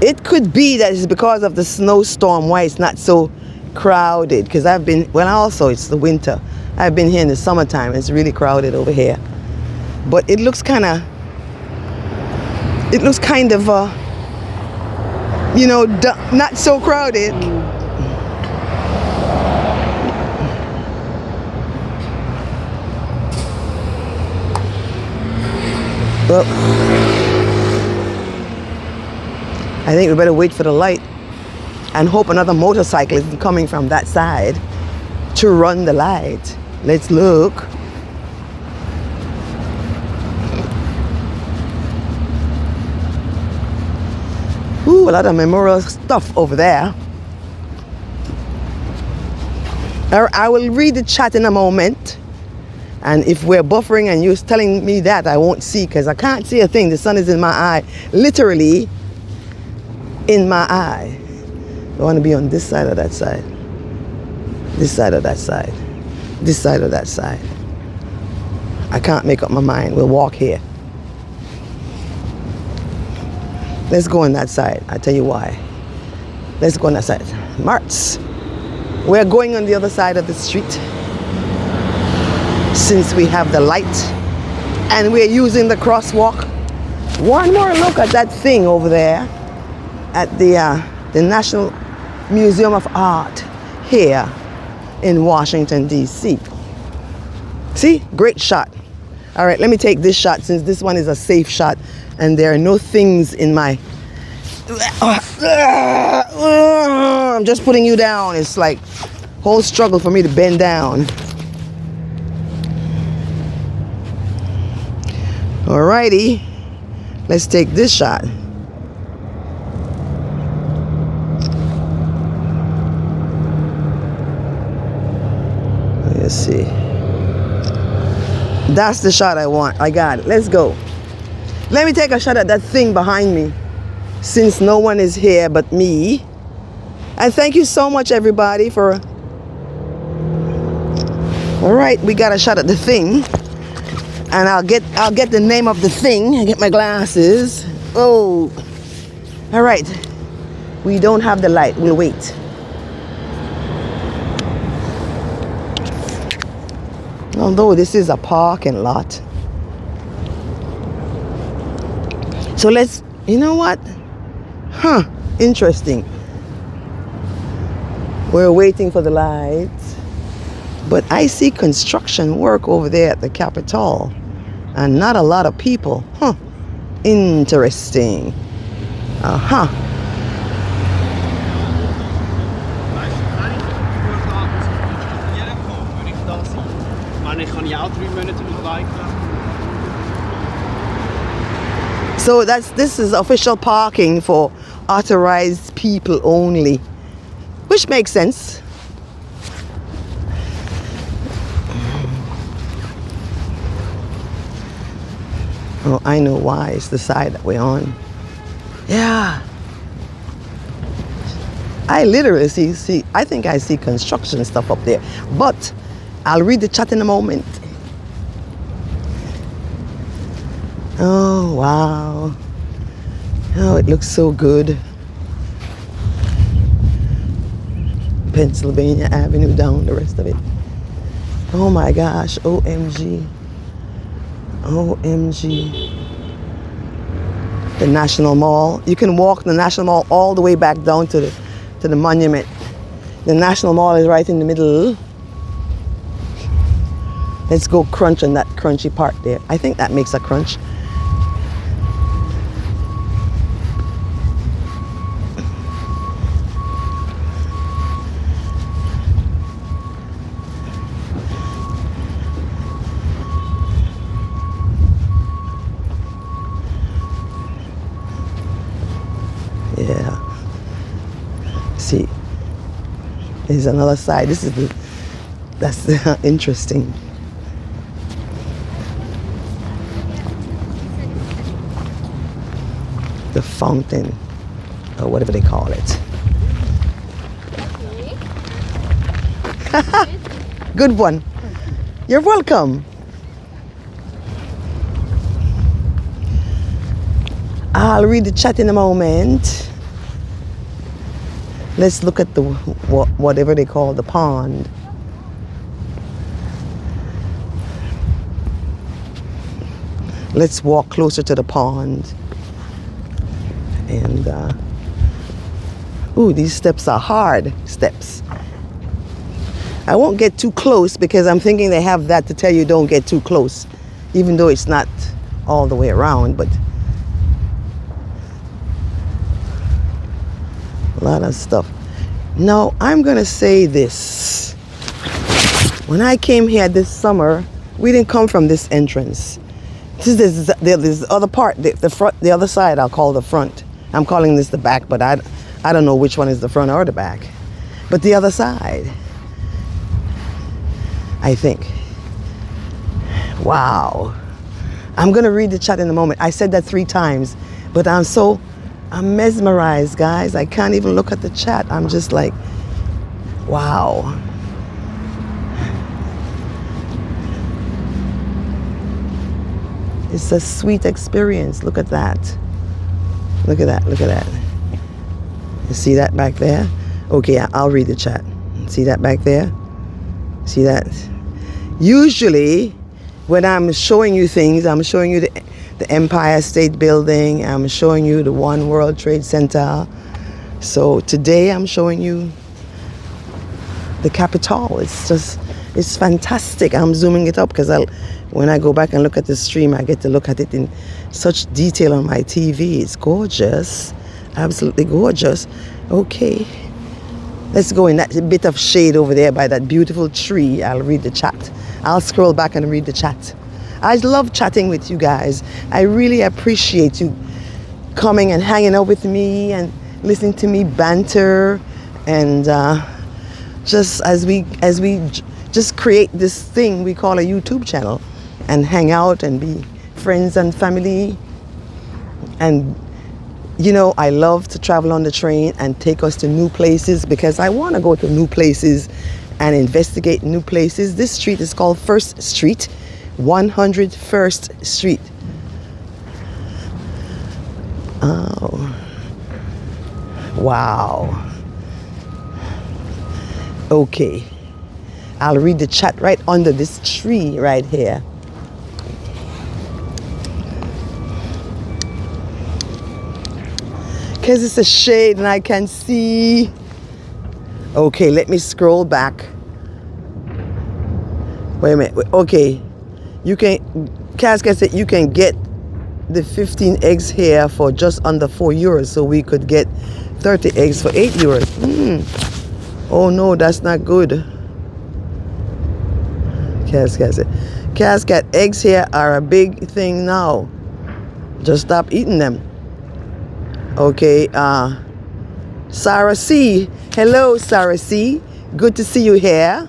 It could be that it's because of the snowstorm why it's not so crowded, because also it's the winter. I've been here in the summertime. It's really crowded over here. But it looks kind of, not so crowded. I think we better wait for the light and hope another motorcycle isn't coming from that side to run the light. Let's look. Ooh, a lot of memorial stuff over there. I will read the chat in a moment. And if we're buffering and you're telling me that, I won't see because I can't see a thing. The sun is in my eye, literally in my eye. I want to be on this side or that side. This side or that side. This side or that side. I can't make up my mind. We'll walk here. Let's go on that side. I'll tell you why. Let's go on that side. Marts. We're going on the other side of the street since we have the light and we're using the crosswalk. One more look at that thing over there at the National Museum of Art here in Washington, D.C. See? Great shot. All right, let me take this shot since this one is a safe shot and there are no things in my... I'm just putting you down. It's like a whole struggle for me to bend down. Alrighty, let's take this shot. Let's see. That's the shot I want. I got it. Let's go. Let me take a shot at that thing behind me since no one is here but me. And thank you so much, everybody, for... All right, we got a shot at the thing. And I'll get the name of the thing and get my glasses. Oh. All right. We don't have the light. We'll wait. Although this is a parking lot. So let's, you know what? Interesting. We're waiting for the lights. But I see construction work over there at the Capitol. And not a lot of people. Huh. Interesting. Uh-huh. So this is official parking for authorized people only, which makes sense. Oh, I know why. It's the side that we're on. Yeah. I literally see, I think I see construction stuff up there. But I'll read the chat in a moment. Oh, wow. Oh, it looks so good. Pennsylvania Avenue down, the rest of it. Oh my gosh, OMG. OMG. The National Mall. You can walk the National Mall all the way back down to the monument. The National Mall is right in the middle. Let's go crunch on that crunchy part there. I think that makes a crunch. Yeah. See, there's another side. This is that's interesting. The fountain, or whatever they call it. Good one. You're welcome. I'll read the chat in a moment. Let's look at the whatever they call the pond. Let's walk closer to the pond. And ooh, these steps are hard steps. I won't get too close because I'm thinking they have that to tell you don't get too close, even though it's not all the way around, but a lot of stuff. Now, I'm gonna say this. When I came here this summer, we didn't come from this entrance. This other part, the front, the other side. I'll call the front. I'm calling this the back, but I don't know which one is the front or the back. But the other side, I think. Wow. I'm gonna read the chat in a moment. I said that 3 times, but I'm mesmerized, guys. I can't even look at the chat. I'm just like, wow. It's a sweet experience. Look at that. Look at that. Look at that. You see that back there? Okay, I'll read the chat. See that back there? See that? Usually, when I'm showing you things, I'm showing you the Empire State Building. I'm showing you the One World Trade Center. So today I'm showing you the Capitol. It's fantastic. I'm zooming it up because when I go back and look at the stream, I get to look at it in such detail on my TV. It's gorgeous. Absolutely gorgeous. Okay. Let's go in that bit of shade over there by that beautiful tree. I'll read the chat. I'll scroll back and read the chat. I love chatting with you guys. I really appreciate you coming and hanging out with me and listening to me banter, and just as we just create this thing we call a YouTube channel and hang out and be friends and family. And you know, I love to travel on the train and take us to new places because I want to go to new places and investigate new places. This street is called First Street, 101st Street. Oh, wow. Okay, I'll read the chat right under this tree right here. Because it's a shade and I can see. Okay, let me scroll back. Wait a minute. Okay, you can, Casca said you can get the 15 eggs here for just under €4. So we could get 30 eggs for €8. Oh no, that's not good. Cascat, eggs here are a big thing now. Just stop eating them. Okay, Sarah C. Hello, Sarah C. Good to see you here.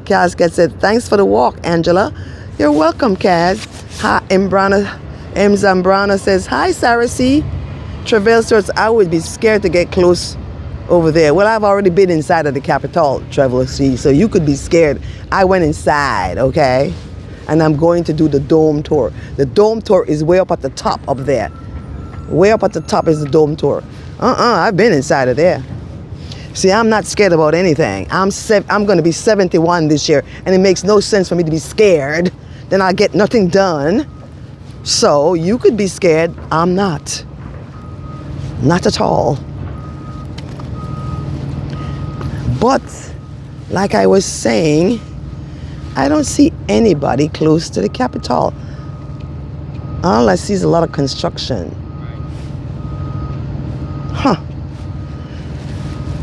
Cascat said, thanks for the walk, Angela. You're welcome, Kaz. Hi, Zambrana says, hi, Sarah C. Travell starts, I would be scared to get close over there. Well, I've already been inside of the Capitol, Travell C. So you could be scared. I went inside, okay? And I'm going to do the dome tour. The dome tour is way up at the top up there. Way up at the top is the dome tour. I've been inside of there. See, I'm not scared about anything. I'm going to be 71 this year, and it makes no sense for me to be scared. Then I'll get nothing done. So you could be scared. I'm not. Not at all. But, like I was saying, I don't see anybody close to the Capitol. All I see is a lot of construction. Huh.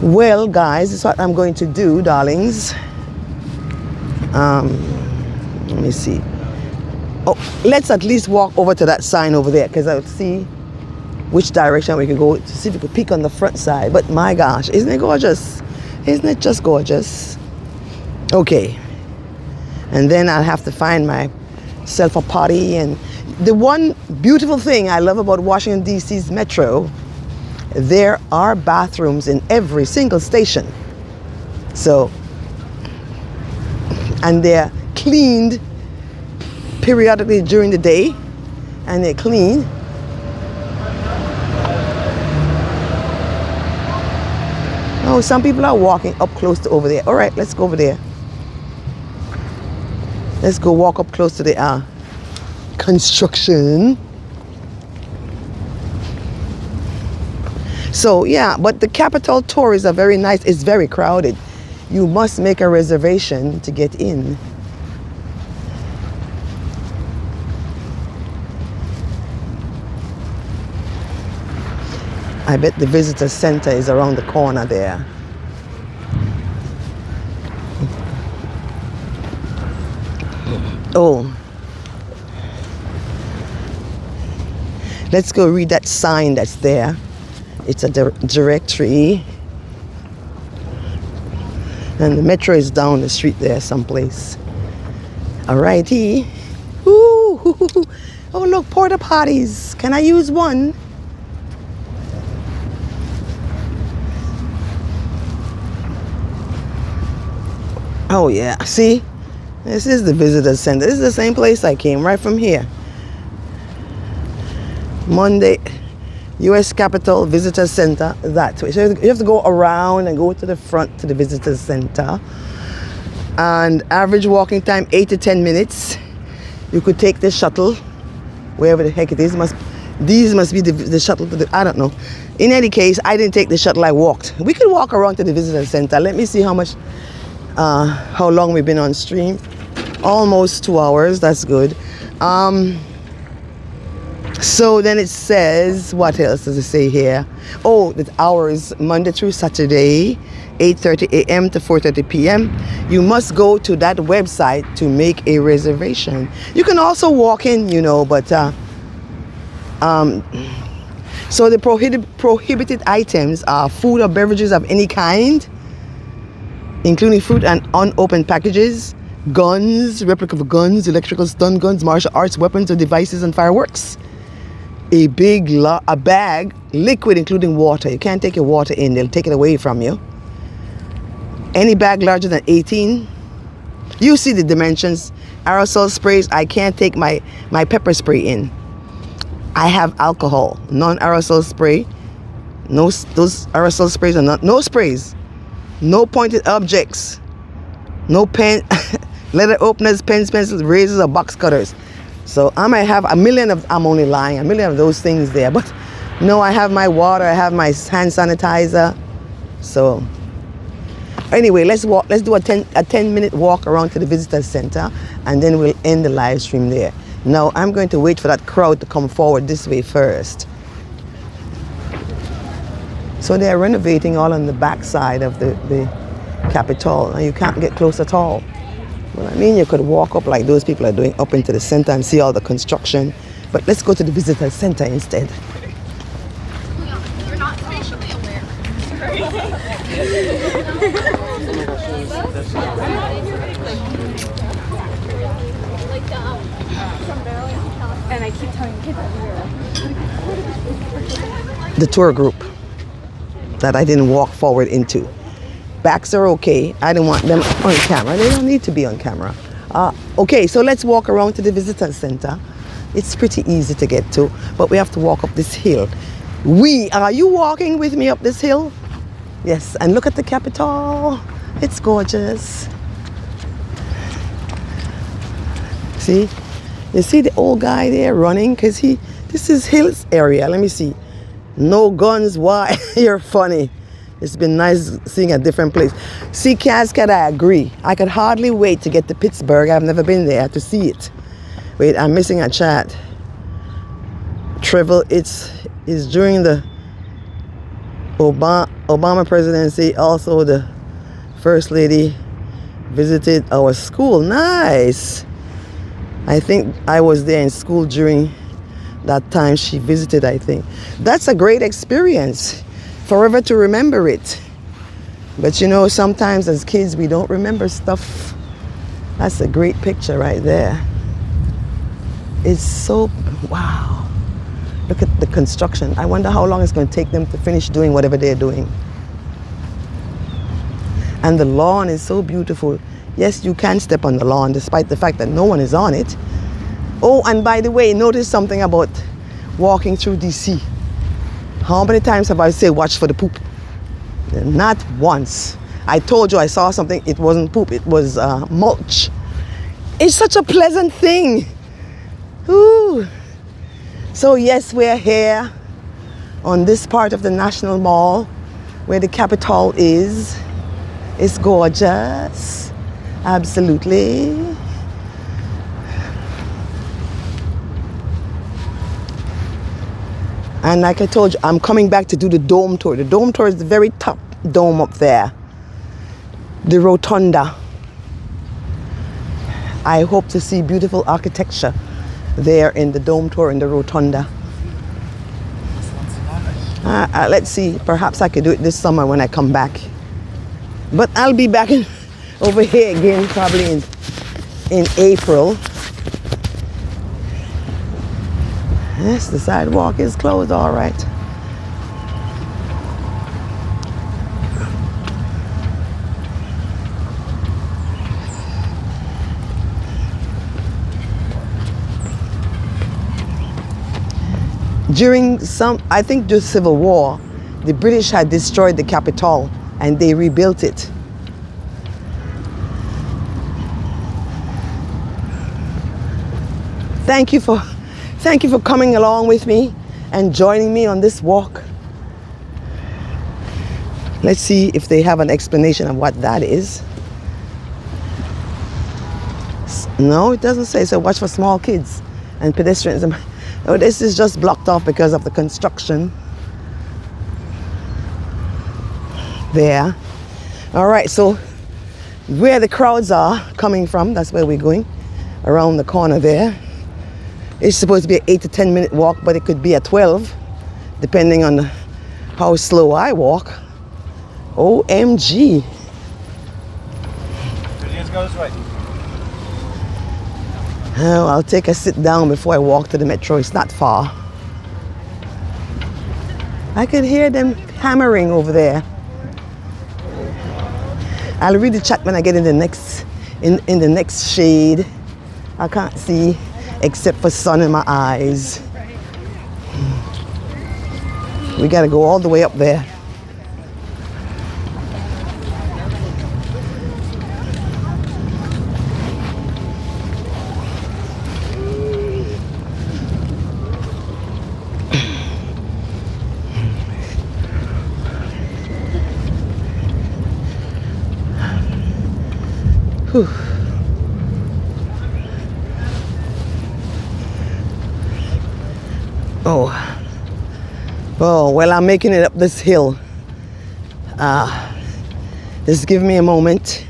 Well, guys, this is what I'm going to do, darlings. Let me see. Oh, let's at least walk over to that sign over there, because I would see which direction we can go to see if we could peek on the front side. But my gosh, isn't it gorgeous? Isn't it just gorgeous? Okay. And then I'll have to find myself a potty. And the one beautiful thing I love about Washington, D.C.'s metro, there are bathrooms in every single station. So, and they're cleaned periodically during the day, and they're clean. Oh, some people are walking up close to over there. All right, let's go over there. Let's go walk up close to the construction. So yeah, but the Capitol tours are very nice. It's very crowded. You must make a reservation to get in. I bet the visitor center is around the corner there. Oh. Let's go read that sign that's there. It's a directory. And the metro is down the street there someplace. Alrighty. Ooh. Oh look, porta potties. Can I use one? Oh yeah, see? This is the visitor center. This is the same place I came, right from here. Monday, U.S. Capitol Visitor Center, that way. So you have to go around and go to the front to the visitor center. And average walking time, 8 to 10 minutes. You could take the shuttle, wherever the heck it is. These must be the shuttle to the, I don't know. In any case, I didn't take the shuttle, I walked. We could walk around to the visitor center. Let me see how long we've been on stream. Almost 2 hours, that's good. So then it says, what else does it say here? Oh, the hours, Monday through Saturday, 8:30 a.m. to 4:30 p.m. You must go to that website to make a reservation. You can also walk in, but so the prohibited items are food or beverages of any kind, including fruit and unopened packages, guns, replica of guns, electrical stun guns, martial arts, weapons or devices, and fireworks. A bag, liquid including water. You can't take your water in, they'll take it away from you. Any bag larger than 18. You see the dimensions. Aerosol sprays, I can't take my pepper spray in. I have alcohol, non-aerosol spray. No, those aerosol sprays are not, no sprays. No pointed objects. No pen, letter openers, pens, pencils, razors, or box cutters. So I might have I'm only lying, a million of those things there. But no, I have my water, I have my hand sanitizer. So Anyway, let's walk. Let's do a 10-minute walk around to the visitor center, and then we'll end the live stream there. Now I'm going to wait for that crowd to come forward this way first. So they're renovating all on the back side of the Capitol, and you can't get close at all. Well, I mean, you could walk up like those people are doing up into the center and see all the construction. But let's go to the visitor center instead. You're not spatially aware. And I keep telling kids The tour group that I didn't walk forward into. Backs are okay. I didn't want them on camera. They don't need to be on camera. Okay, so let's walk around to the visitor center. It's pretty easy to get to, but we have to walk up this hill. Are you walking with me up this hill? Yes, and look at the Capitol. It's gorgeous. See? You see the old guy there running? Because this is Hill's area. Let me see. No guns, why? You're funny. It's been nice seeing a different place. See, Cascade, I agree. I could hardly wait to get to Pittsburgh. I've never been there to see it. Wait, I'm missing a chat. Travel, it's during the Obama presidency. Also, the First Lady visited our school. Nice. I think I was there in school during that time she visited, I think. That's a great experience. Forever to remember it. But you know, sometimes as kids we don't remember stuff. That's a great picture right there. It's so, wow. Look at the construction. I wonder how long it's going to take them to finish doing whatever they're doing. And the lawn is so beautiful. Yes, you can step on the lawn despite the fact that no one is on it. Oh, and by the way, notice something about walking through DC. How many times have I said watch for the poop? Not once. I told you I saw something, it wasn't poop, it was mulch. It's such a pleasant thing. Ooh. So yes, we're here on this part of the National Mall where the Capitol is. It's gorgeous. Absolutely. And like I told you, I'm coming back to do the dome tour. The dome tour is the very top dome up there. The rotunda. I hope to see beautiful architecture there in the dome tour in the rotunda. Let's see, perhaps I could do it this summer when I come back. But I'll be back over here again probably in April. Yes, the sidewalk is closed, all right. During I think the Civil War, the British had destroyed the Capitol and they rebuilt it. Thank you for coming along with me and joining me on this walk. Let's see if they have an explanation of what that is. No, it doesn't say. So watch for small kids and pedestrians. Oh, this is just blocked off because of the construction. There. All right, so where the crowds are coming from, that's where we're going. Around the corner there. It's supposed to be an 8 to 10 minute walk, but it could be a 12, depending on how slow I walk. OMG. Oh, I'll take a sit down before I walk to the metro. It's not far. I could hear them hammering over there. I'll read the chat when I get in the next shade. I can't see except for sun in my eyes. We gotta go all the way up there. Whew. Oh, well, I'm making it up this hill. Just give me a moment.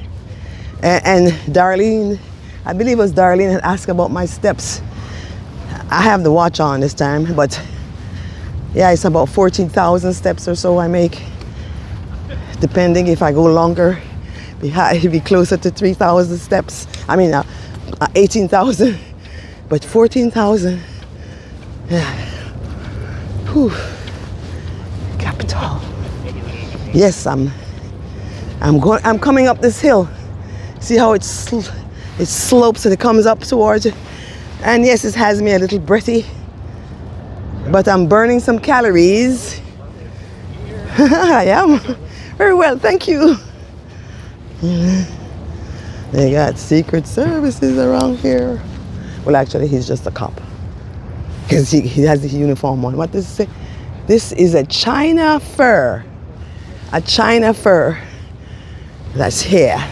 And Darlene, I believe it was Darlene, had asked about my steps. I have the watch on this time, but yeah, it's about 14,000 steps or so I make. Depending if I go longer, it'll be closer to 3,000 steps. I mean, 18,000, but 14,000. Yeah. Whew. Capital. Yes, I'm coming up this hill. See how it slopes and it comes up towards it. And yes, it has me a little breathy, but I'm burning some calories. I am. Very well, thank you. They got secret services around here. Well, actually, he's just a cop because he has the uniform on. What does it say? This is a China fur. A China fur that's here.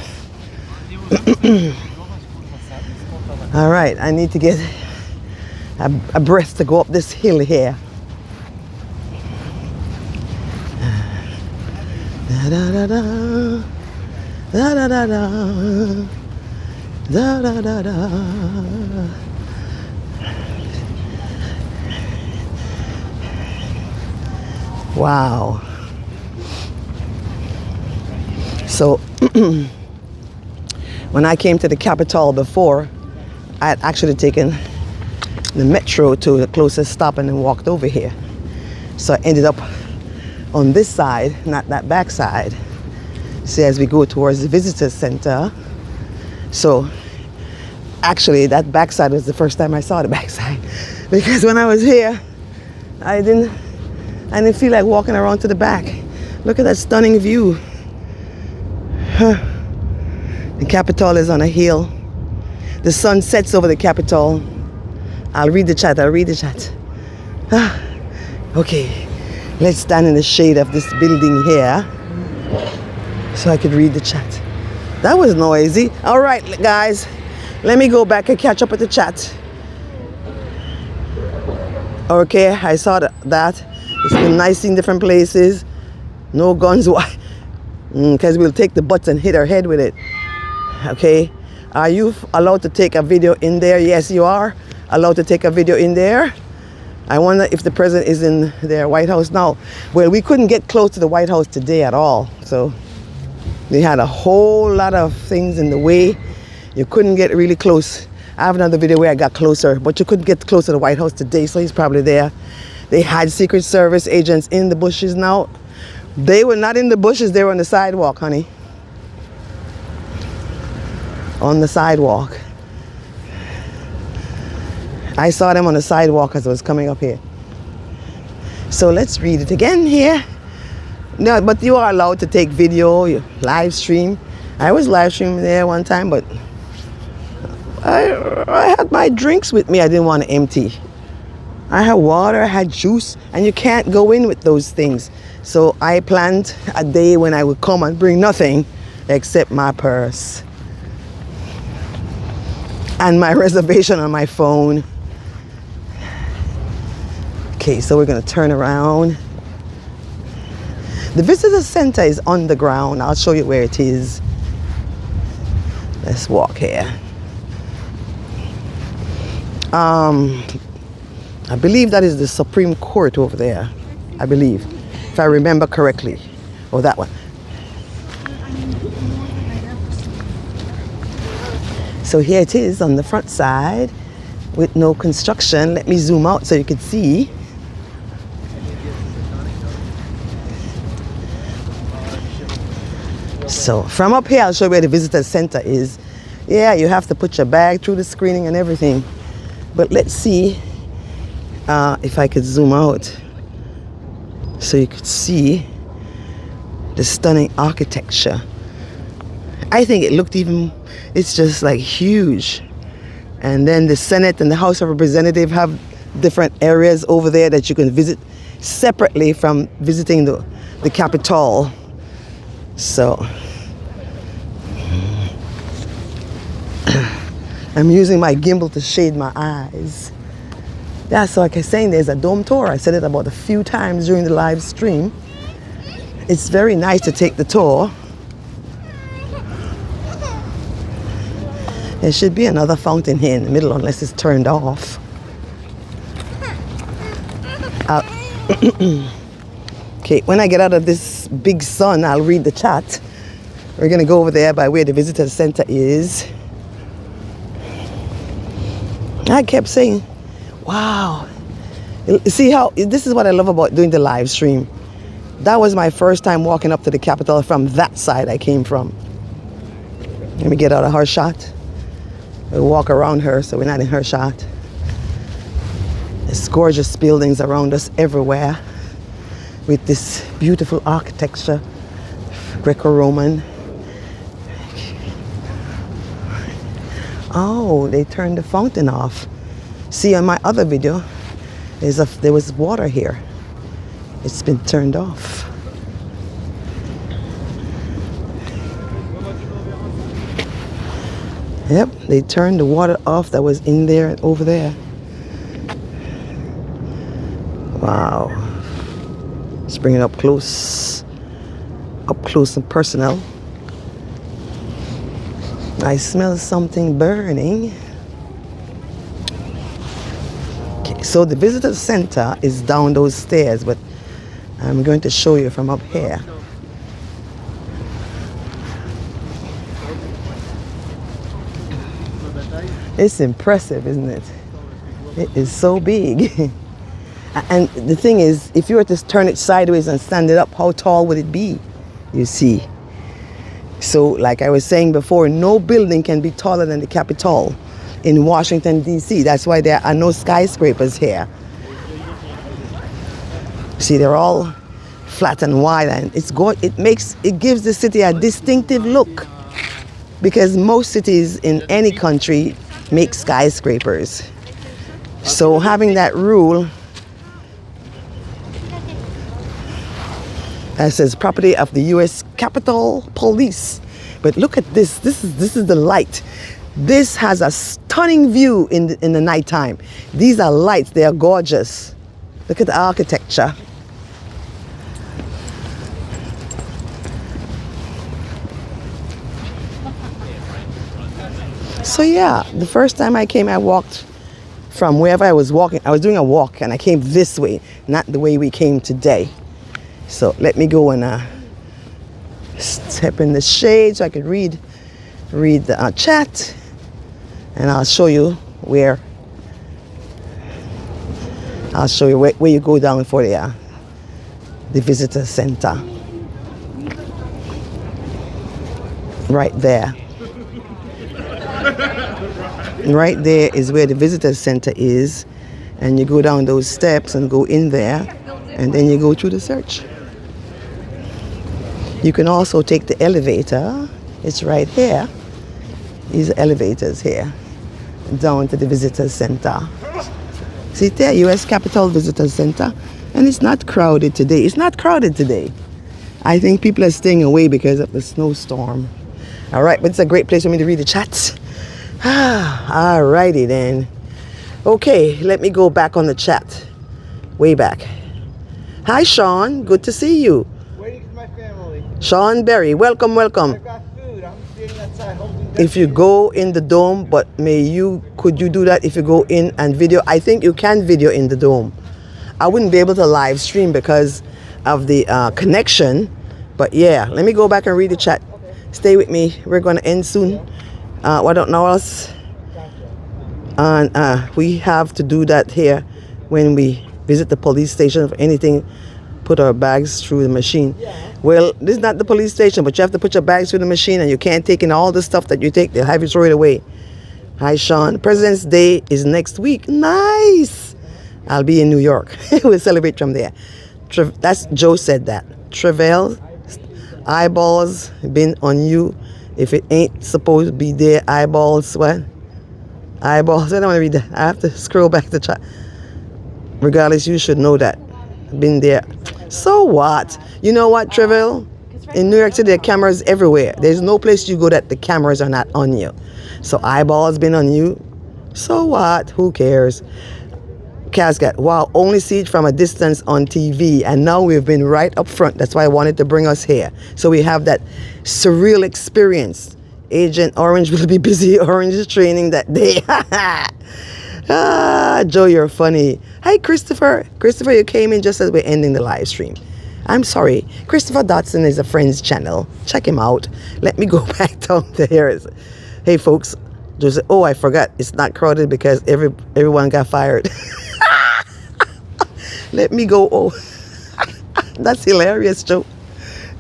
All right, I need to get a breath to go up this hill here. Da da da da, da da da da, da da da da. Wow. So when I came to the Capitol before, I had actually taken the metro to the closest stop and then walked over here. So I ended up on this side, not that back side. See, as we go towards the visitor center. So actually that back side was the first time I saw the back side, because when I was here, I didn't feel like walking around to the back. Look at that stunning view. Huh. The Capitol is on a hill. The sun sets over the Capitol. I'll read the chat. Okay, let's stand in the shade of this building here so I could read the chat. That was noisy. All right, guys, let me go back and catch up with the chat. Okay, I saw that. It's been nice in different places. No guns. Why? Because we'll take the butts and hit our head with it. Okay. Are you allowed to take a video in there? Yes, you are allowed to take a video in there. I wonder if the president is in their White House now. Well, we couldn't get close to the White House today at all. So they had a whole lot of things in the way. You couldn't get really close. I have another video where I got closer, but you couldn't get close to the White House today, so he's probably there. They had Secret Service agents in the bushes now. They were not in the bushes, they were on the sidewalk, honey. On the sidewalk. I saw them on the sidewalk as I was coming up here. So let's read it again here. No, but you are allowed to take video, you live stream. I was live streaming there one time, but I had my drinks with me. I didn't want to empty. I had water, I had juice, and you can't go in with those things. So I planned a day when I would come and bring nothing except my purse and my reservation on my phone. Okay, so we're gonna turn around. The visitor center is underground. I'll show you where it is. Let's walk here. I believe that is the Supreme Court over there. I believe, if I remember correctly. Or that one. So here it is on the front side with no construction. Let me zoom out so you can see. So from up here, I'll show you where the visitor center is. Yeah, you have to put your bag through the screening and everything. But let's see if I could zoom out so you could see the stunning architecture. I think it looked it's just like huge. And then the Senate and the House of Representatives have different areas over there that you can visit separately from visiting the Capitol. So I'm using my gimbal to shade my eyes. Yeah, so like I was saying, there's a dome tour. I said it about a few times during the live stream. It's very nice to take the tour. There should be another fountain here in the middle unless it's turned off. Okay, when I get out of this big sun, I'll read the chat. We're gonna go over there by where the visitor center is. I kept saying, wow. See how, this is what I love about doing the live stream. That was my first time walking up to the Capitol from that side I came from. Let me get out of her shot. We'll walk around her so we're not in her shot. There's gorgeous buildings around us everywhere with this beautiful architecture, Greco-Roman. Oh, they turned the fountain off. See, on my other video, there was water here. It's been turned off. Yep, they turned the water off that was in there and over there. Wow. Let's bring it up close and personal. I smell something burning. Okay, so the visitor center is down those stairs, but I'm going to show you from up here. It's impressive, isn't it? It is so big. And the thing is, if you were to turn it sideways and stand it up, how tall would it be? You see. So, like I was saying before, no building can be taller than the Capitol in Washington, D.C. That's why there are no skyscrapers here. See, they're all flat and wide, and it gives the city a distinctive look, because most cities in any country make skyscrapers. So having that rule that says property of the U.S. Capitol Police. But look at this. This is the light. This has a stunning view in the nighttime. These are lights. They are gorgeous. Look at the architecture. So yeah, the first time I came, I walked from wherever I was walking. I was doing a walk and I came this way, not the way we came today. So let me go and step in the shade so I could read the chat, and I'll show you where you go down for the visitor center. Right there. Right there is where the visitor center is, and you go down those steps and go in there, and then you go through the search. You can also take the elevator. It's right here. These are elevators here down to the visitor center. See there, U.S. Capitol Visitor Center, and it's not crowded today. It's not crowded today. I think people are staying away because of the snowstorm. All right, but it's a great place for me to read the chats. All righty then. Okay, let me go back on the chat. Way back. Hi, Sean. Good to see you. Waiting for my family. Sean Berry, welcome, welcome. I've got food. I'm standing outside holding. If you go in the dome, but could you do that if you go in and video? I think you can video in the dome. I wouldn't be able to live stream because of the connection. But yeah, let me go back and read the chat. Stay with me. We're going to end soon. I don't know else. And we have to do that here when we visit the police station. If anything, put our bags through the machine. Well, this is not the police station, but you have to put your bags through the machine, and you can't take in all the stuff that you take. They'll have you throw it away. Hi, Sean. President's Day is next week. Nice. I'll be in New York. We'll celebrate from there. That's Joe said that. Travail, eyeballs been on you. If it ain't supposed to be there, eyeballs, what? Eyeballs. I don't want to read that. I have to scroll back to chat. Regardless, you should know that. Been there. So what? You know what, Treville? In New York City, there are cameras everywhere. There's no place you go that the cameras are not on you. So eyeballs been on you. So what? Who cares? Cascat, wow, only see it from a distance on TV, and now we've been right up front. That's why I wanted to bring us here. So we have that surreal experience. Agent Orange will be busy. Orange is training that day. Joe, you're funny. Hi, Christopher. Christopher, you came in just as we're ending the live stream. I'm sorry. Christopher Dotson is a friend's channel. Check him out. Let me go back down to here. Hey, folks. Just, oh, I forgot. It's not crowded because everyone got fired. Let me go. Oh, that's hilarious, Joe.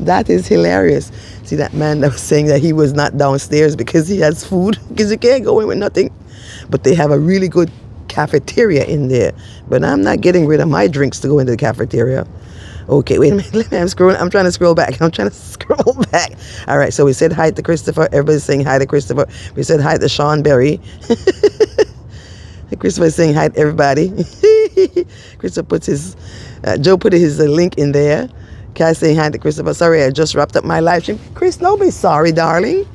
That is hilarious. See that man that was saying that he was not downstairs because he has food, because you can't go in with nothing. But they have a really good cafeteria in there. But I'm not getting rid of my drinks to go into the cafeteria. Okay, wait a minute. Let me, I'm trying to scroll back. All right, so we said hi to Christopher. Everybody's saying hi to Christopher. We said hi to Sean Berry. Christopher is saying hi to everybody. Christopher puts his, Joe put his link in there. Cass saying hi to Christopher. Sorry, I just wrapped up my live stream. Chris, don't be sorry, darling.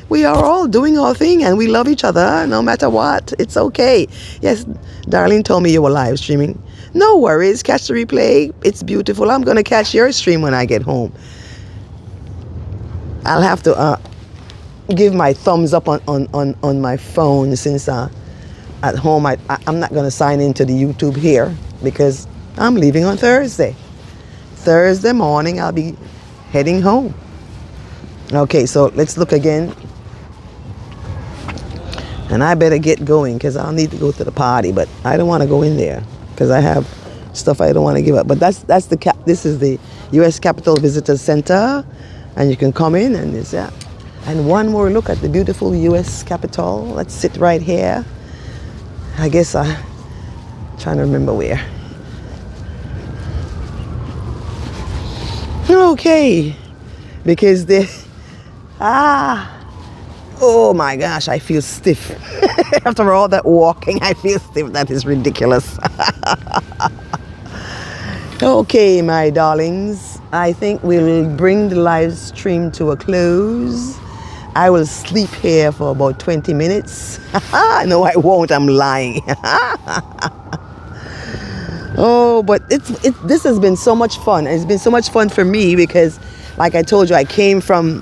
We are all doing our thing and we love each other no matter what. It's okay. Yes, Darlene told me you were live streaming. No worries. Catch the replay. It's beautiful. I'm going to catch your stream when I get home. I'll have to give my thumbs up on my phone since at home I'm not going to sign into the YouTube here because I'm leaving on Thursday. Thursday morning I'll be heading home. Okay, so let's look again. And I better get going because I'll need to go to the party, but I don't want to go in there because I have stuff I don't want to give up. But this is the U.S. Capitol Visitor Center, and you can come in and it's yeah. And one more look at the beautiful U.S. Capitol. Let's sit right here. I guess I'm trying to remember where. Okay, because oh my gosh, I feel stiff. After all that walking, I feel stiff. That is ridiculous. Okay, my darlings, I think we'll bring the live stream to a close. I will sleep here for about 20 minutes. No, I won't. I'm lying. Oh, but this has been so much fun. It's been so much fun for me because, like I told you, I came from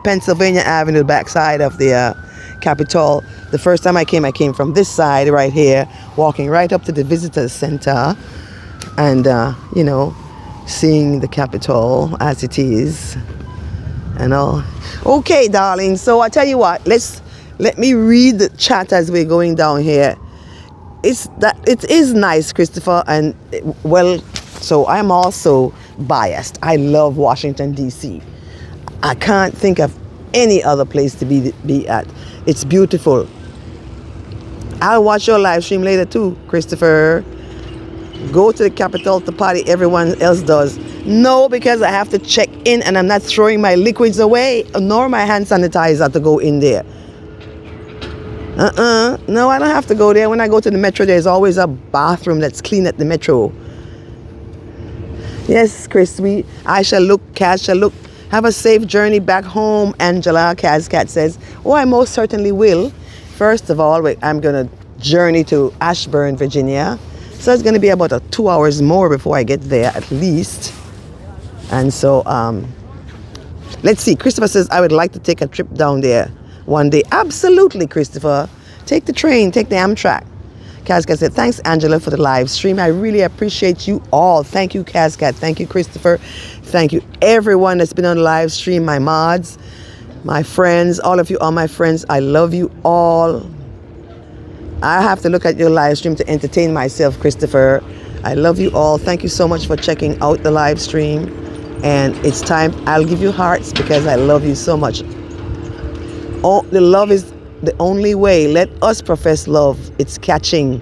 Pennsylvania Ave, the backside of the Capitol. The first time I came from this side right here, walking right up to the visitor center, and you know, seeing the Capitol as it is, and all. Okay, darling. So I tell you what, let me read the chat as we're going down here. It is nice, Christopher, and well, so I'm also biased. I love Washington, D.C. I can't think of any other place to be at. It's beautiful. I'll watch your live stream later too, Christopher. Go to the Capitol to party everyone else does. No, because I have to check in and I'm not throwing my liquids away, nor my hand sanitizer to go in there. No, I don't have to go there. When I go to the metro, there's always a bathroom that's clean at the metro. Yes, Chris, I shall look, Cass shall look. Have a safe journey back home, Angela. Cat says, oh, I most certainly will. First of all, I'm going to journey to Ashburn, Virginia. So it's going to be about 2 hours more before I get there, at least. And so, let's see. Christopher says, I would like to take a trip down there one day. Absolutely, Christopher. Take the train, take the Amtrak. Cascat said, thanks, Angela, for the live stream. I really appreciate you all. Thank you, Cascat. Thank you, Christopher. Thank you, everyone that's been on the live stream, my mods, my friends, all of you are my friends. I love you all. I have to look at your live stream to entertain myself, Christopher. I love you all. Thank you so much for checking out the live stream. And it's time. I'll give you hearts because I love you so much. Oh, the love is the only way. Let us profess love. It's catching.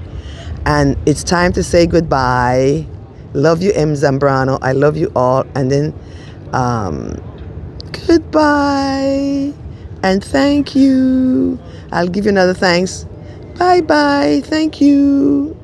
And it's time to say goodbye. Love you, M. Zambrano. I love you all. And then, goodbye. And thank you. I'll give you another thanks. Bye-bye. Thank you.